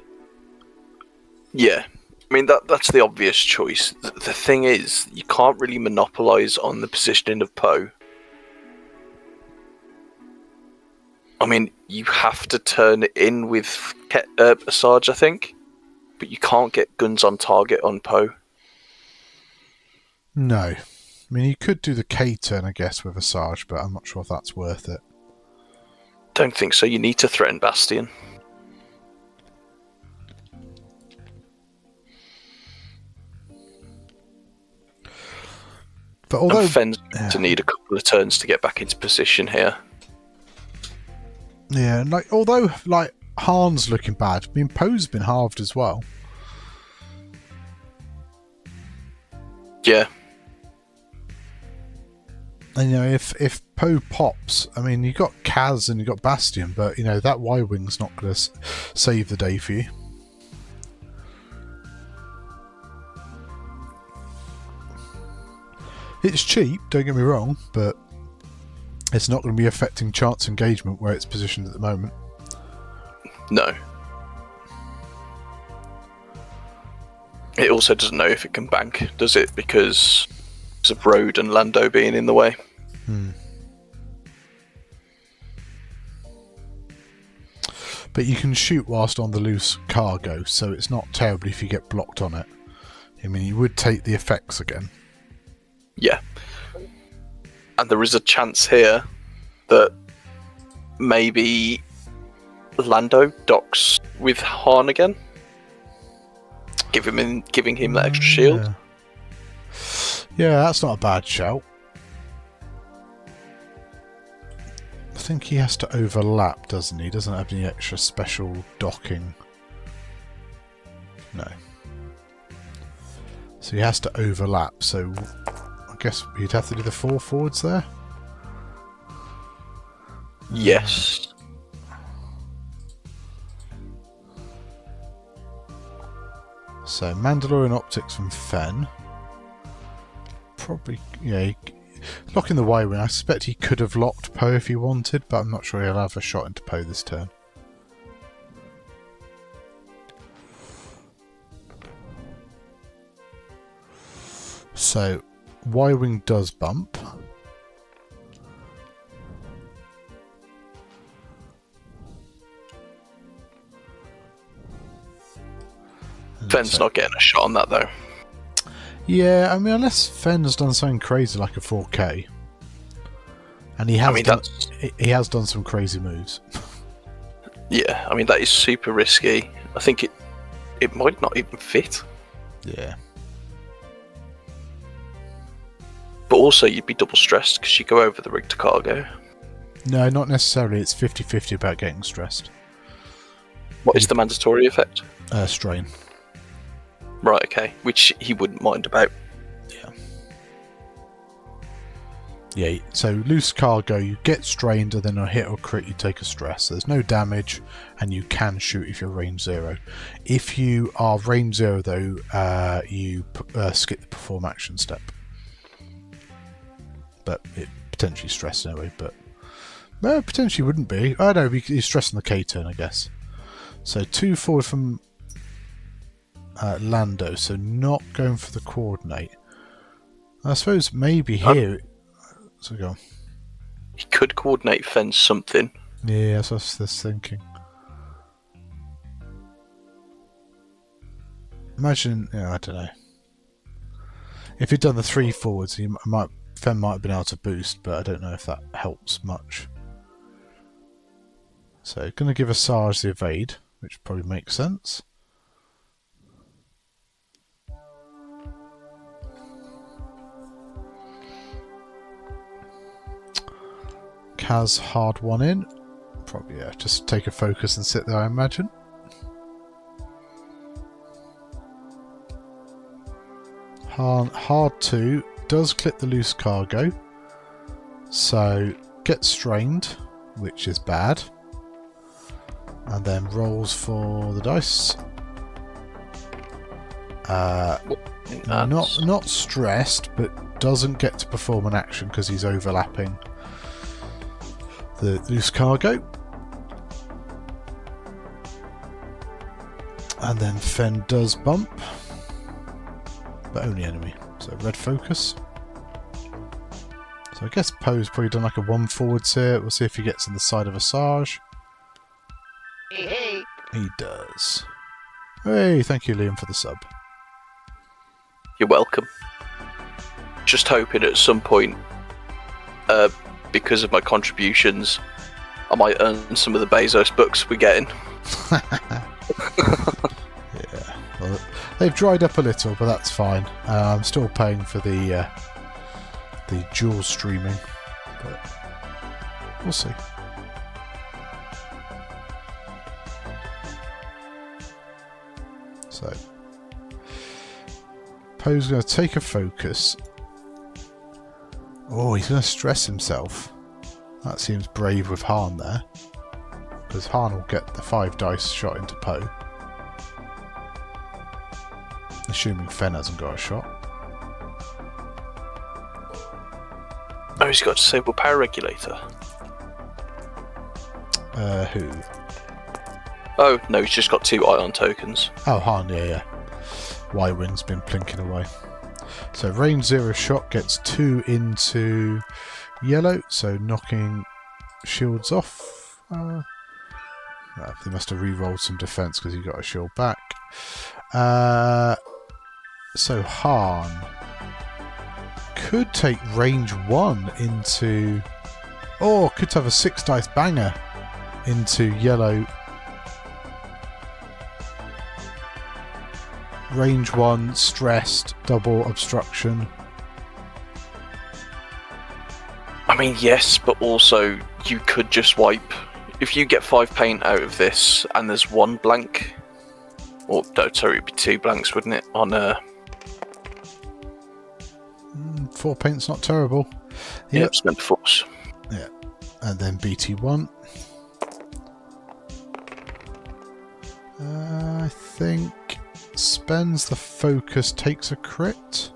Yeah. I mean, that's the obvious choice. The thing is, you can't really monopolise on the positioning of Poe. I mean, you have to turn it in with Asajj, I think. But you can't get guns on target on Poe.
No. I mean, you could do the K-turn, I guess, with Asajj, but I'm not sure if that's worth it.
Don't think so. You need to threaten Bastion.
But although
Fenn's to need a couple of turns to get back into position here.
Yeah, like although like Han's looking bad, I mean Poe's been halved as well.
Yeah.
And you know, if Poe pops, I mean you got Kaz and you got Bastion, but you know that Y-wing's not going to save the day for you. It's cheap, don't get me wrong, but it's not going to be affecting chance engagement where it's positioned at the moment.
No. It also doesn't know if it can bank, does it? Because of Road and Lando being in the way.
But you can shoot whilst on the loose cargo, so it's not terrible if you get blocked on it. I mean, you would take the effects again.
Yeah. And there is a chance here that maybe Lando docks with Han again, giving him that extra shield.
Yeah, that's not a bad shout. I think he has to overlap, doesn't he? He doesn't have any extra special docking. No. So he has to overlap, so I guess he'd have to do the 4 forwards there?
Yes.
So Mandalorian optics from Fen. Probably, yeah. Locking the Y-wing, I suspect he could have locked Poe if he wanted, but I'm not sure he'll have a shot into Poe this turn. So Y-wing does bump.
Fenn's not getting a shot on that though.
Yeah, I mean, unless Fenn's done something crazy like a 4K, and he has done some crazy moves.
Yeah, I mean that is super risky. I think it might not even fit.
Yeah.
But also you'd be double stressed because you go over the rig to cargo.
No, not necessarily. It's 50-50 about getting stressed.
What is the mandatory effect?
Strain.
Right, okay. Which he wouldn't mind about.
Yeah. Yeah, so loose cargo, you get strained, and then a hit or crit, you take a stress. There's no damage, and you can shoot if you're range 0. If you are range 0, though, you skip the perform action step. But it potentially stressed anyway, but potentially wouldn't be. Oh no, he's stressing the K turn, I guess. So 2 forward from Lando, so not going for the coordinate. I suppose maybe here. So go on.
He could coordinate fence something.
Yeah, that's what I was thinking. Imagine, I don't know. If he'd done the 3 forwards, Fen might have been able to boost, but I don't know if that helps much. So, going to give Asajj the evade, which probably makes sense. Kaz hard one in. Probably, yeah, just take a focus and sit there, I imagine. Hard 2 does clip the loose cargo, so gets strained, which is bad, and then rolls for the dice. Not stressed, but doesn't get to perform an action because he's overlapping the loose cargo. And then Fen does bump, but only enemy. So red focus. So I guess Poe's probably done like a 1 forwards here. We'll see if he gets in the side of Asajj.
Hey.
He does. Hey, thank you, Liam, for the sub.
You're welcome. Just hoping at some point, because of my contributions, I might earn some of the Bezos books we're getting.
Yeah, well, they've dried up a little, but that's fine. I'm still paying for the dual streaming, but we'll see. So, Poe's going to take a focus. Oh, he's going to stress himself. That seems brave with Han there, because Han will get the 5 dice shot into Poe. Assuming Fen hasn't got a shot.
Oh, he's got a disabled power regulator.
Who?
Oh, no, he's just got 2 ion tokens.
Oh, Han, yeah. Y-Wing's been plinking away. So range 0 shot gets 2 into yellow, so knocking shields off. They must have re-rolled some defense because he got a shield back. So Han could take range 1 into... Or could have a 6 dice banger into yellow. Range 1, stressed, double obstruction.
I mean, yes, but also you could just wipe. If you get 5 paint out of this and there's 1 blank, or no, sorry, it'd be 2 blanks, wouldn't it? On
4 paint's not terrible.
Yep, spend the force.
Yeah, and then BT1. I think spends the focus, takes a crit.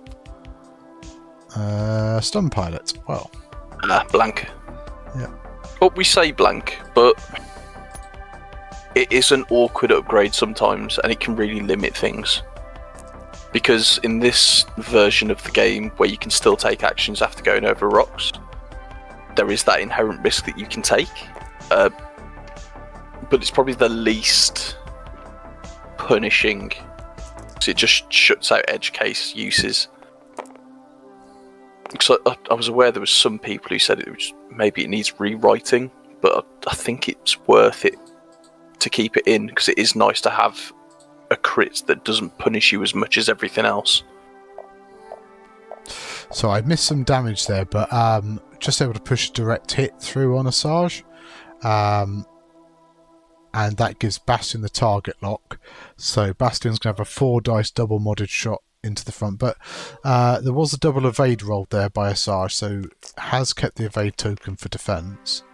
Stun pilot. Well.
Blank.
Yeah.
Well, we say blank, but it is an awkward upgrade sometimes, and it can really limit things. Because in this version of the game, where you can still take actions after going over rocks, there is that inherent risk that you can take. But it's probably the least punishing, because it just shuts out edge case uses. Because I was aware there was some people who said maybe it needs rewriting, but I think it's worth it to keep it in, because it is nice to have a crit that doesn't punish you as much as everything else.
So I missed some damage there, but just able to push a direct hit through on Asajj. And that gives Bastion the target lock. So Bastion's going to have a 4 dice double modded shot into the front. But there was a double evade rolled there by Asajj, so has kept the evade token for defense.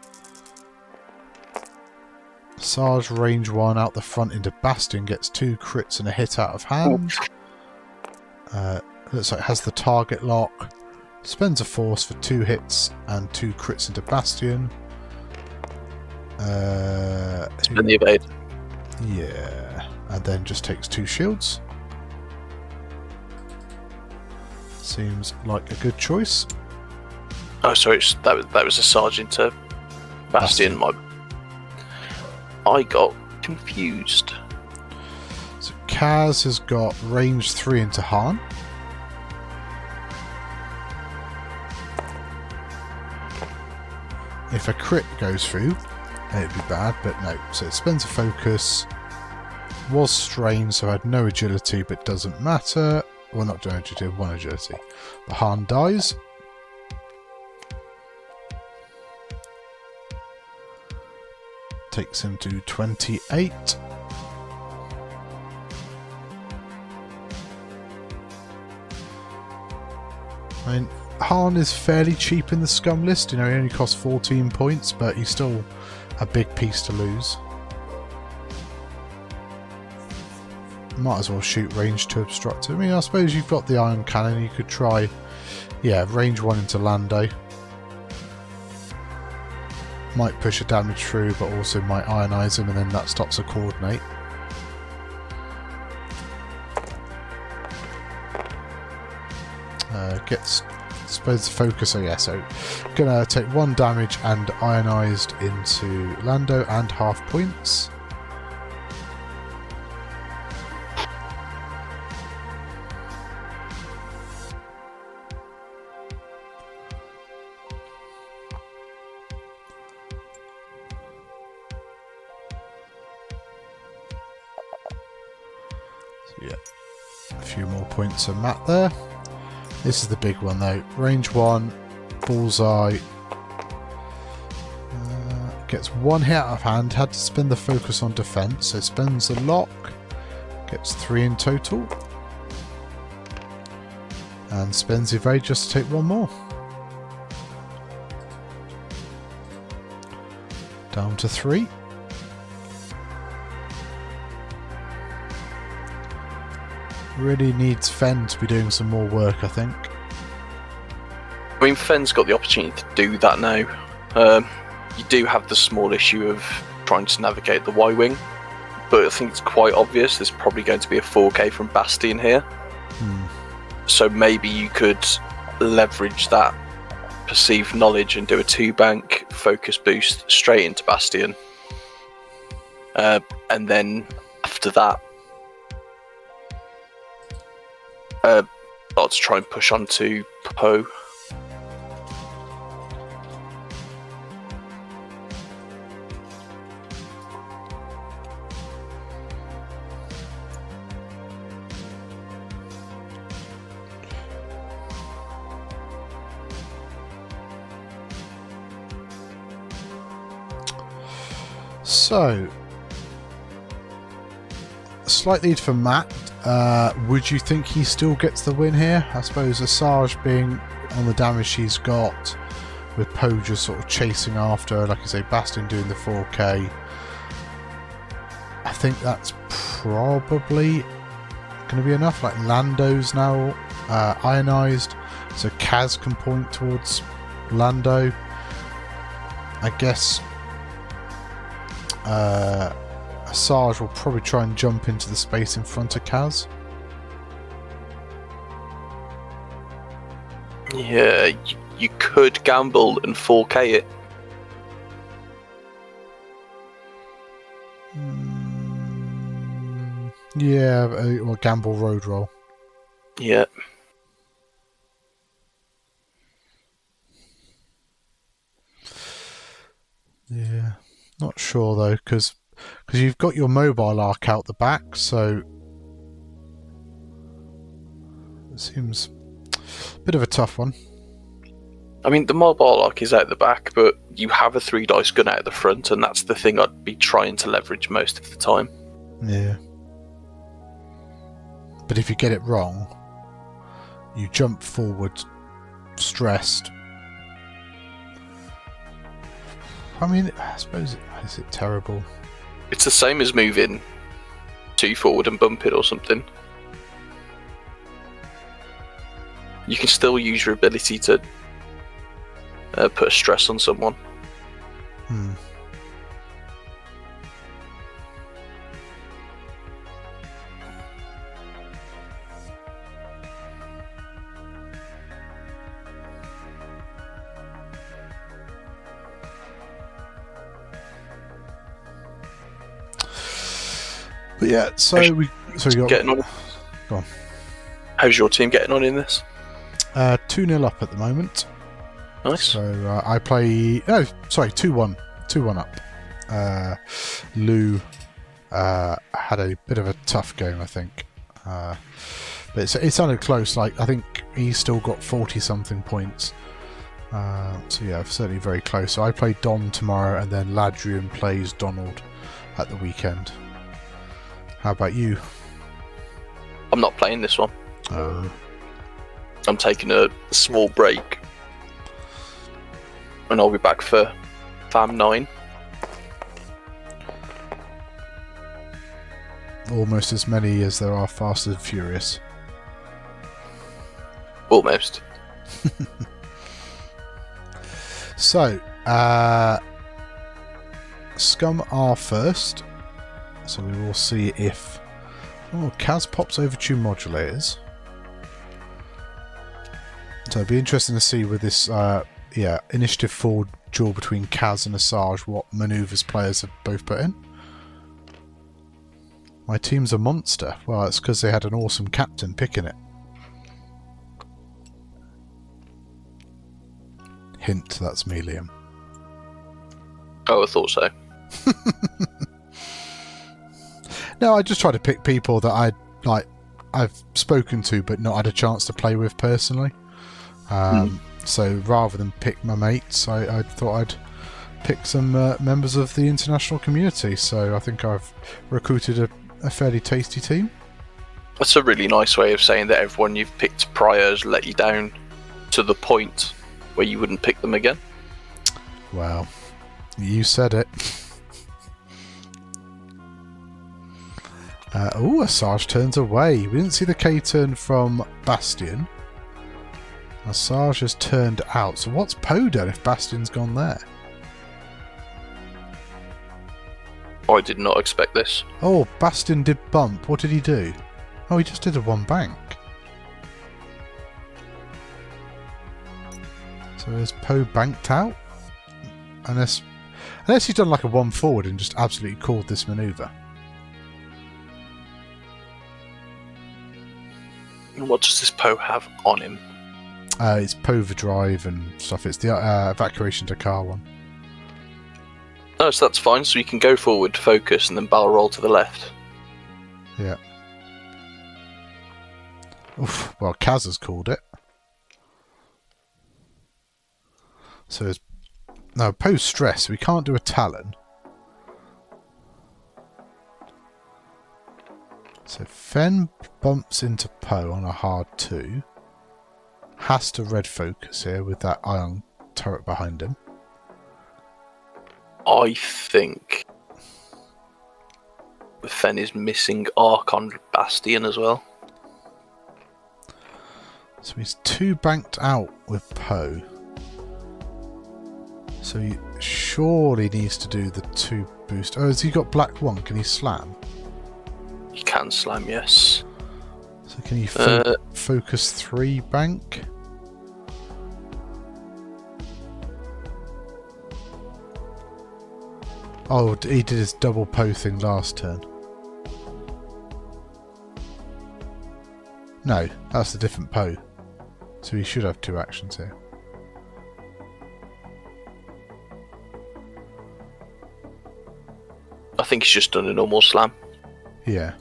Asajj range 1 out the front into Bastion, gets 2 crits and a hit out of hand. Looks like it has the target lock. Spends a force for 2 hits and 2 crits into Bastion.
Spend the evade.
Yeah, and then just takes 2 shields. Seems like a good choice.
Oh, sorry, that was a sergeant to Bastion. I got confused.
So Kaz has got range 3 into Han. If a crit goes through, it'd be bad, but no. So it spends a focus. Was strained, so had no agility, but doesn't matter. Well, not no agility, 1 agility. The Han dies. Takes him to 28. I mean, Han is fairly cheap in the Scum list. You know, he only costs 14 points, but he's still a big piece to lose. Might as well shoot range 2 obstructor. I mean, I suppose you've got the iron cannon. You could try, yeah, range 1 into Lando. Might push a damage through, but also might ionize him, and then that stops a coordinate. Gets, I suppose, the focus. So yeah, so gonna take 1 damage and ionized into Lando and half points. Yeah, a few more points on Matt there. This is the big one though. Range 1, bullseye. Gets 1 hit out of hand. Had to spend the focus on defense, so spends the lock. Gets 3 in total. And spends evade just to take 1 more. Down to 3. Really needs Fen to be doing some more work, I think.
I mean, Fen's got the opportunity to do that now. You do have the small issue of trying to navigate the Y-wing, but I think it's quite obvious there's probably going to be a 4K from Bastion here. So maybe you could leverage that perceived knowledge and do a 2-bank focus boost straight into Bastion. And then after that, let's try and push on to Poe.
So, slight lead for Matt. Would you think he still gets the win here? I suppose Asajj being on the damage she's got, with Poe just sort of chasing after, like I say, Bastion doing the 4K. I think that's probably going to be enough. Like Lando's now ionized, so Kaz can point towards Lando. I guess Asajj will probably try and jump into the space in front of Kaz.
Yeah, you could gamble and 4K it.
Yeah, or gamble road roll.
Yeah.
Yeah, not sure though, because you've got your mobile arc out the back, so it seems a bit of a tough one.
I mean, the mobile arc is out the back, but you have a 3 dice gun out the front, and that's the thing I'd be trying to leverage most of the time.
Yeah. But if you get it wrong, you jump forward stressed. I mean, I suppose, is it terrible?
It's the same as moving 2 forward and bump it or something. You can still use your ability to put a stress on someone.
But yeah, so we got
getting on.
Go on.
How's your team getting on in this?
2-0 up at the moment.
Nice.
So I play. No, sorry, 2-1. 2-1 up. Lou had a bit of a tough game, I think. But it sounded close. Like, I think he's still got 40-something points. So yeah, certainly very close. So I play Dom tomorrow, and then Ladrian plays Donald at the weekend. How about you?
I'm not playing this one.
Oh.
I'm taking a small break. And I'll be back for Fam 9.
Almost as many as there are Fast and Furious.
Almost.
So, Scum are first. So we will see if... Oh, Kaz pops over tune modulators. So it'd be interesting to see with this Initiative 4 duel between Kaz and Asajj what manoeuvres players have both put in. My team's a monster. Well, it's because they had an awesome captain picking it. Hint, that's me, Liam.
Oh, I thought so.
No, I just try to pick people that I've spoken to but not had a chance to play with personally. So rather than pick my mates, I thought I'd pick some members of the international community. So I think I've recruited a fairly tasty team.
That's a really nice way of saying that everyone you've picked prior has let you down to the point where you wouldn't pick them again.
Well, you said it. Asajj turns away. We didn't see the K turn from Bastion. Asajj has turned out. So what's Poe done if Bastion's gone there?
I did not expect this.
Oh, Bastion did bump. What did he do? Oh, he just did a one bank. So is Poe banked out? Unless Unless he's done like a one forward and just absolutely called this manoeuvre.
And what does this Poe have on him?
It's Poverdrive and stuff. It's the evacuation to car one.
Oh, so that's fine. So you can go forward, focus, and then barrel roll to the left.
Yeah. Oof, well, Kaz has called it. So it's... No, Poe's stress. We can't do a Talon. So Fen bumps into Poe on a hard 2. Has to red focus here with that ion turret behind him.
I think Fen is missing Arc on Bastion as well.
So he's 2 banked out with Poe. So he surely needs to do the 2 boost. Oh, has he got black 1? Can he slam?
He can slam, yes.
So can he focus 3 bank? Oh, he did his double Poe thing last turn. No, that's a different Poe. So he should have 2 actions here.
I think he's just done a normal slam.
Yeah.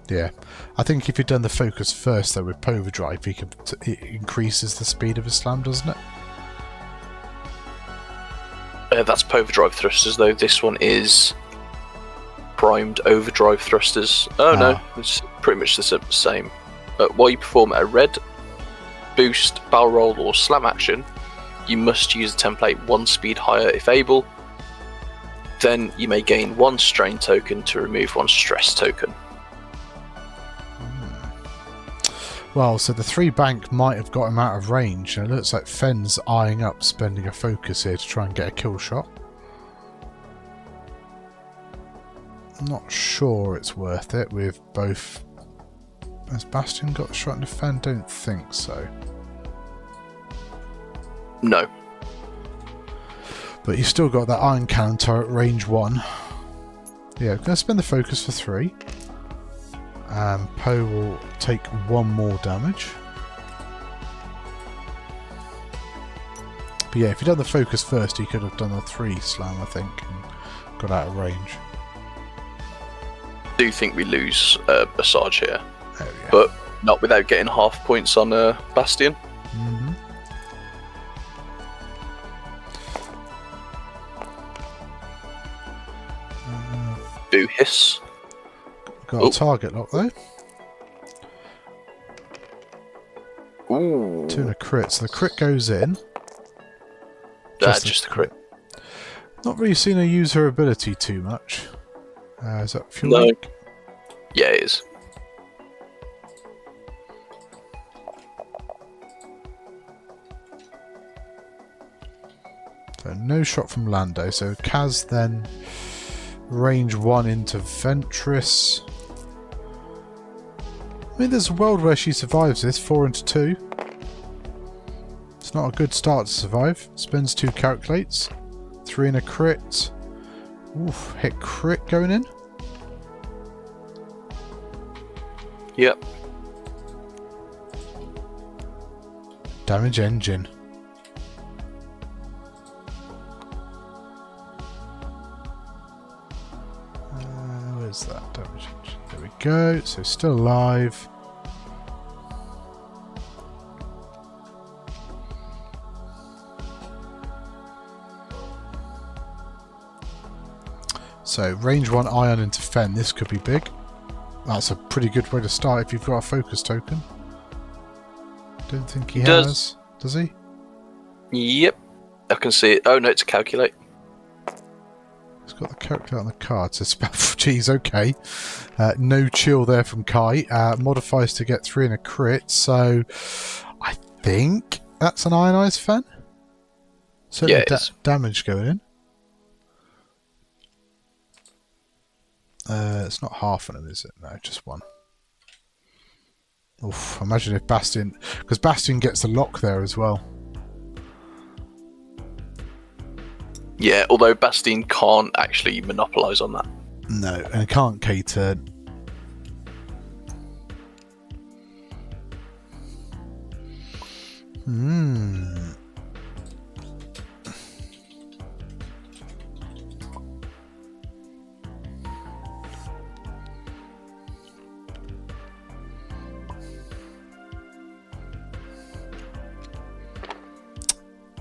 Yeah. I think if you'd done the focus first though with Poverdrive, it increases the speed of his slam, doesn't it?
That's Poverdrive thrusters, though. This one is primed overdrive thrusters. Oh no, it's pretty much the same. While you perform a red boost, barrel roll, or slam action, you must use the template 1 speed higher if able. Then you may gain 1 strain token to remove 1 stress token.
Well, so the 3 bank might have got him out of range, and it looks like Fen's eyeing up spending a focus here to try and get a kill shot. I'm not sure it's worth it with both. Has Bastion got a shot into Fen? Don't think so.
No.
But you've still got that iron cannon turret range 1. Yeah, going to spend the focus for 3. Poe will take 1 more damage. But yeah, if you'd done the focus first, he could have done a 3 slam, I think, and got out of range.
I do think we lose a Sarge here,
There we go.
but not without getting half points on Bastion.
Mm-hmm.
Boo hiss.
Got a target lock though.
Ooh.
2 and a crit, so the crit goes in.
Just a crit.
Not really seen her use her ability too much. Is that fuel?
No.
Link?
Yeah, it is.
So no shot from Lando. So Kaz then range 1 into Ventress. I mean, there's a world where she survives this. 4 into 2. It's not a good start to survive. Spends 2 calculates. 3 and a crit. Oof, hit crit going in.
Yep.
Damage engine. Where's that damage engine? There we go. So still alive. So range 1 ion into Fen. This could be big. That's a pretty good way to start if you've got a focus token. Don't think he has. Does he?
Yep. I can see it. Oh no, it's a calculate.
He's got the calculator on the card. So geez, okay. No chill there from Kai. Modifies to get 3 and a crit. So I think that's an ionized Fen. Certainly
Yeah, it is.
damage going in. It's not half of them, is it? No, just one. Oof, imagine if Bastion... Because Bastion gets the lock there as well.
Yeah, although Bastien can't actually monopolise on that.
No, and can't K-turn.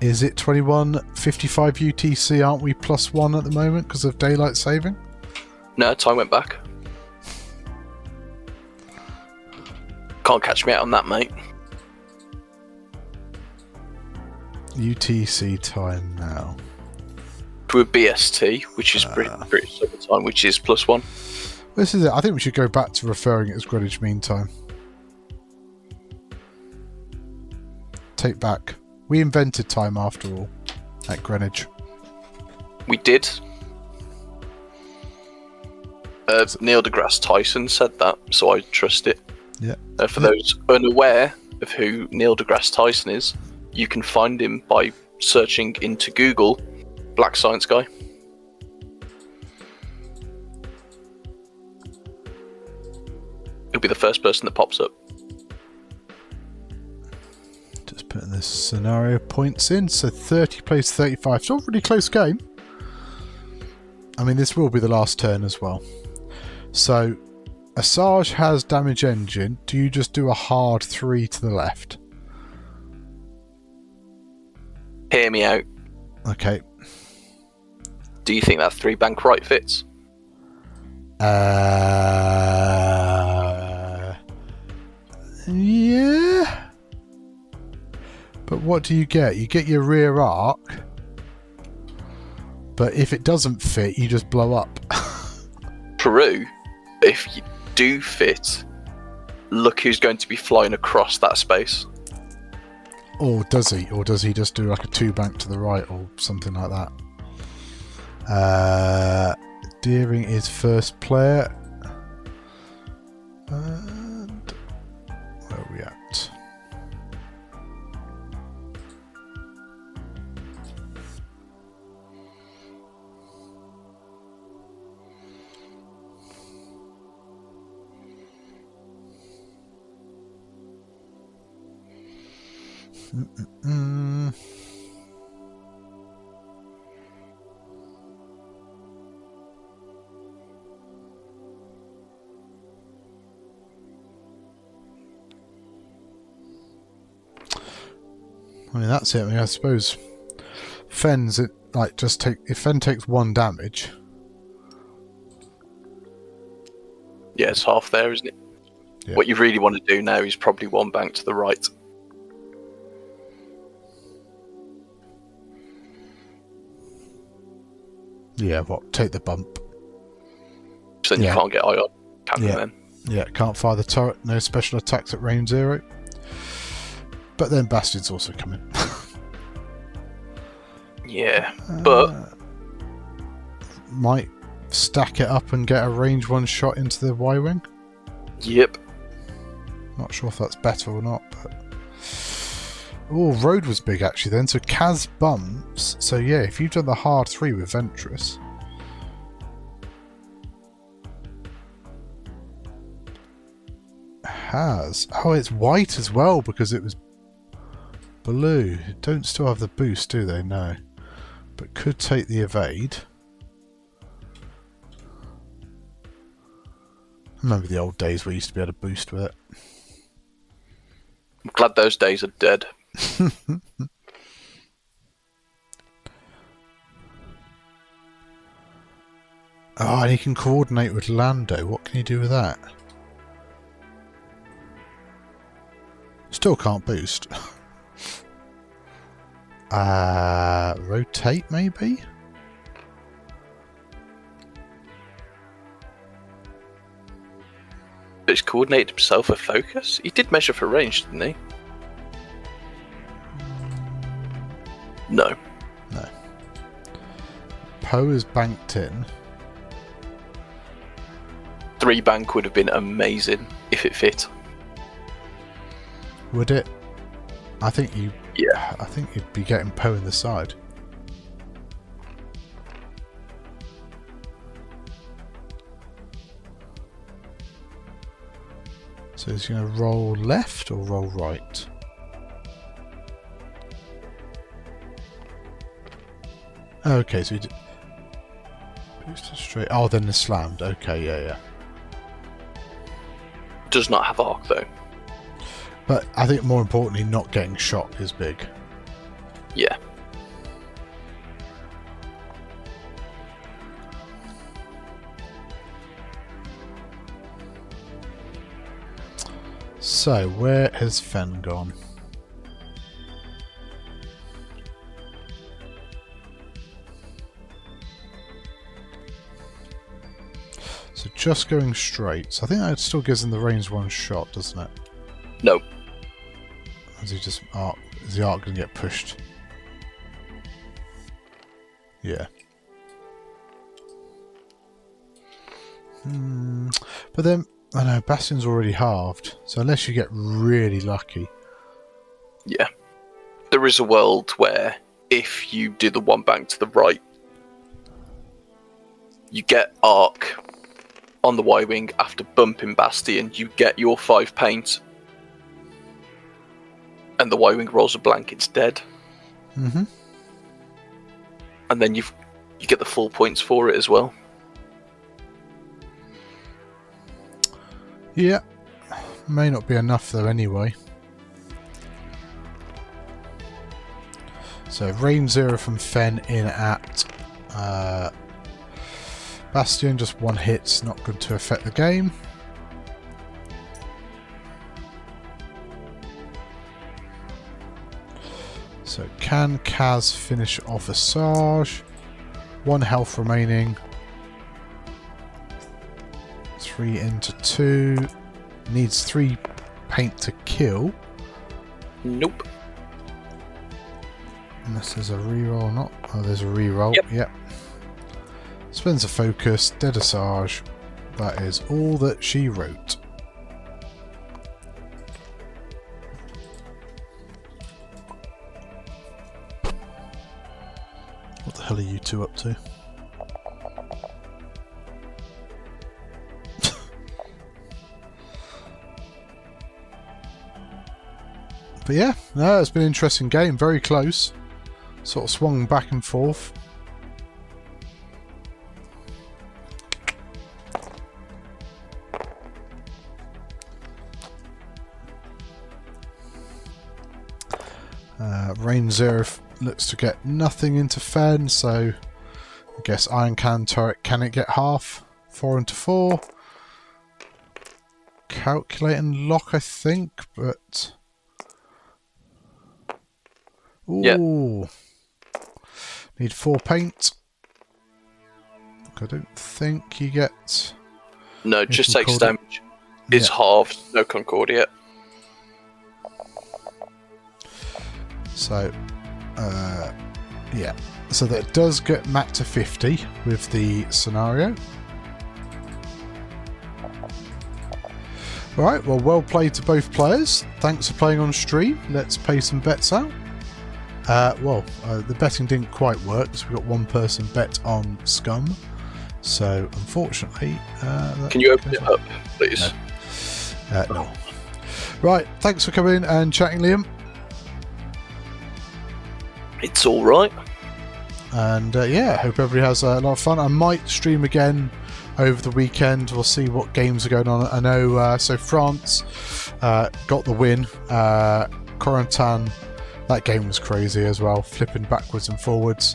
Is it 21:55 UTC? Aren't we +1 at the moment because of daylight saving?
No, time went back. Can't catch me out on that, mate.
UTC time now.
With BST, which is British Summer Time, which is +1.
This is it. I think we should go back to referring it as Greenwich Mean Time. Take back. We invented time after all at Greenwich.
We did. Neil deGrasse Tyson said that, so I trust it.
Yeah.
For those unaware of who Neil deGrasse Tyson is, you can find him by searching into Google Black Science Guy. He'll be the first person that pops up.
Just putting this scenario points in. So 30 plays 35. It's all a really close game. I mean, this will be the last turn as well. So, Asajj has damage engine. Do you just do a hard 3 to the left?
Hear me out.
Okay.
Do you think that 3 bank right fits?
Yeah. But what do you get? You get your rear arc. But if it doesn't fit, you just blow up.
True. If you do fit, look who's going to be flying across that space.
Or does he? Or does he just do like a 2 bank to the right or something like that? Deering is first player. And where are we at? I mean, that's it. I mean, I suppose Fenn's it like just take if Fenn takes 1 damage.
Yeah, it's half there, isn't it?
Yeah.
What you really want to do now is probably 1 bank to the right.
Yeah, what? Take the bump.
So then you can't get ion. Can you then?
Yeah, can't fire the turret. No special attacks at range 0. But then Bastion's also coming.
Yeah, but
might stack it up and get a range 1 shot into the Y-wing.
Yep.
Not sure if that's better or not, but oh, road was big actually then. So Kaz bumps. So yeah, if you've done the hard 3 with Ventress. Has. Oh, it's white as well because it was blue. Don't still have the boost, do they? No. But could take the evade. I remember the old days where you used to be able to boost with it.
I'm glad those days are dead.
Oh, and he can coordinate with Lando. What can he do with that? Still can't boost. Rotate maybe?
But he's coordinated himself for focus? He did measure for range, didn't he? No.
No. Poe is banked in.
3 bank would have been amazing if it fit.
Would it? I think you.
Yeah.
I think you'd be getting Poe in the side. So he's going to roll left or roll right? Okay, so he boosted straight. Oh, then the slammed. Okay, yeah.
Does not have arc though.
But I think more importantly, not getting shot is big.
Yeah.
So, where has Fen gone? So just going straight. So I think that still gives him the range 1 shot, doesn't it?
No.
Is the arc going to get pushed? Yeah. But then, I know, Bastion's already halved. So unless you get really lucky.
Yeah. There is a world where if you do the 1 bank to the right, you get arc on the Y-wing after bumping Bastion, you get your 5 paint. And the Y-wing rolls a blank instead.
Mm-hmm.
And then you get the full points for it as well.
Yeah. May not be enough though anyway. So range 0 from Fen in at Bastion, just 1 hit's not going to affect the game. So can Kaz finish off Asajj? 1 health remaining. 3 into 2. Needs 3 paint to kill.
Nope.
Unless there's a reroll or not. Oh, there's a reroll.
Yep.
Spends a focus. Dead Asajj. That is all that she wrote. What the hell are you two up to? But yeah, no, it's been an interesting game. Very close. Sort of swung back and forth. Range 0 looks to get nothing into Fen, so I guess Iron Cannon turret, can it get half? 4 into 4. Calculate and lock, I think, but... Ooh.
Yeah.
Need 4 paint. I don't think you get...
No, just takes damage. It's halved, no Concordia.
So, yeah. So that does get Matt to 50 with the scenario. Alright, well played to both players. Thanks for playing on stream. Let's pay some bets out. The betting didn't quite work, so we got 1 person bet on Scum. So, unfortunately...
Can you open it up, please?
No. Right, thanks for coming and chatting, Liam.
It's alright.
And yeah, hope everybody has a lot of fun. I might stream again over the weekend. We'll see what games are going on. I know, so France got the win. Tauntaun, that game was crazy as well, flipping backwards and forwards.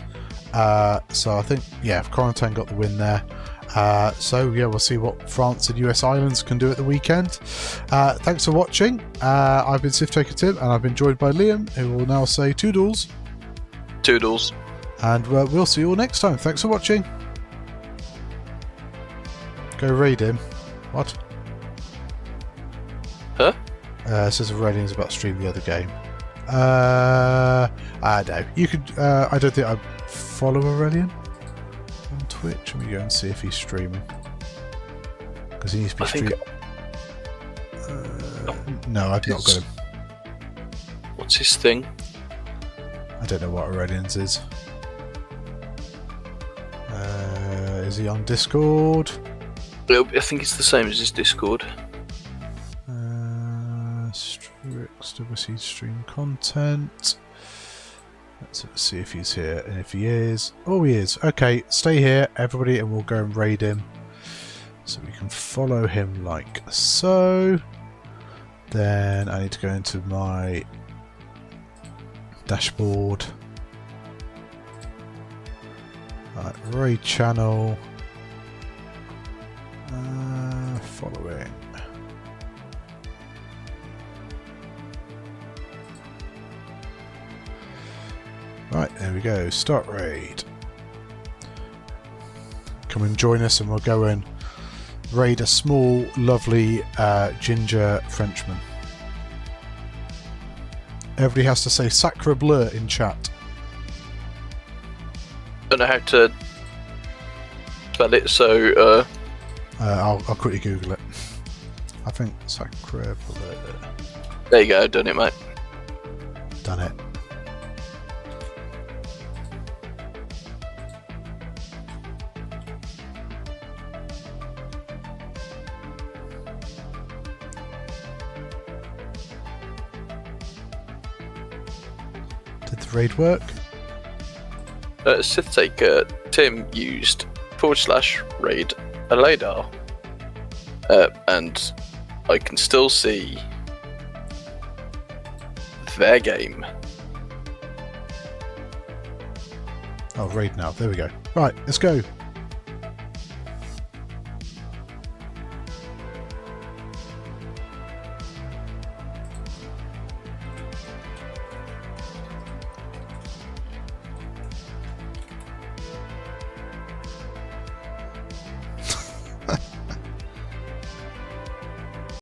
So I think, yeah, Tauntaun got the win there. So yeah, we'll see what France and US Islands can do at the weekend. Thanks for watching. I've been Sif Taker Tim, and I've been joined by Liam, who will now say toodles.
Toodles.
And we'll see you all next time. Thanks for watching. Go raid him. What?
Huh?
Says Aurelian's about to stream the other game. I know. You could. I don't think I follow Aurelian on Twitch. Let me go and see if he's streaming. Because he needs to be
I think-
street. No, I've not got him.
What's his thing?
I don't know what Aurelian's is. Is he on Discord?
I think it's the same as his Discord.
Overseas stream content. Let's see if he's here, and if he is, oh, he is. Okay, stay here, everybody, and we'll go and raid him. So we can follow him like so. Then I need to go into my dashboard. Right, raid channel. Following. Right, there we go. Start raid. Come and join us, and we'll go and raid a small, lovely ginger Frenchman. Everybody has to say "Sacre bleu" in chat.
Don't know how to spell it, so
I'll quickly Google it. I think "Sacre bleu."
there you go. Done it, mate.
Done it. Did the raid work?
Sith Taker Tim used /raid a radar, and I can still see their game.
Oh, raid now. There we go. Right, let's go.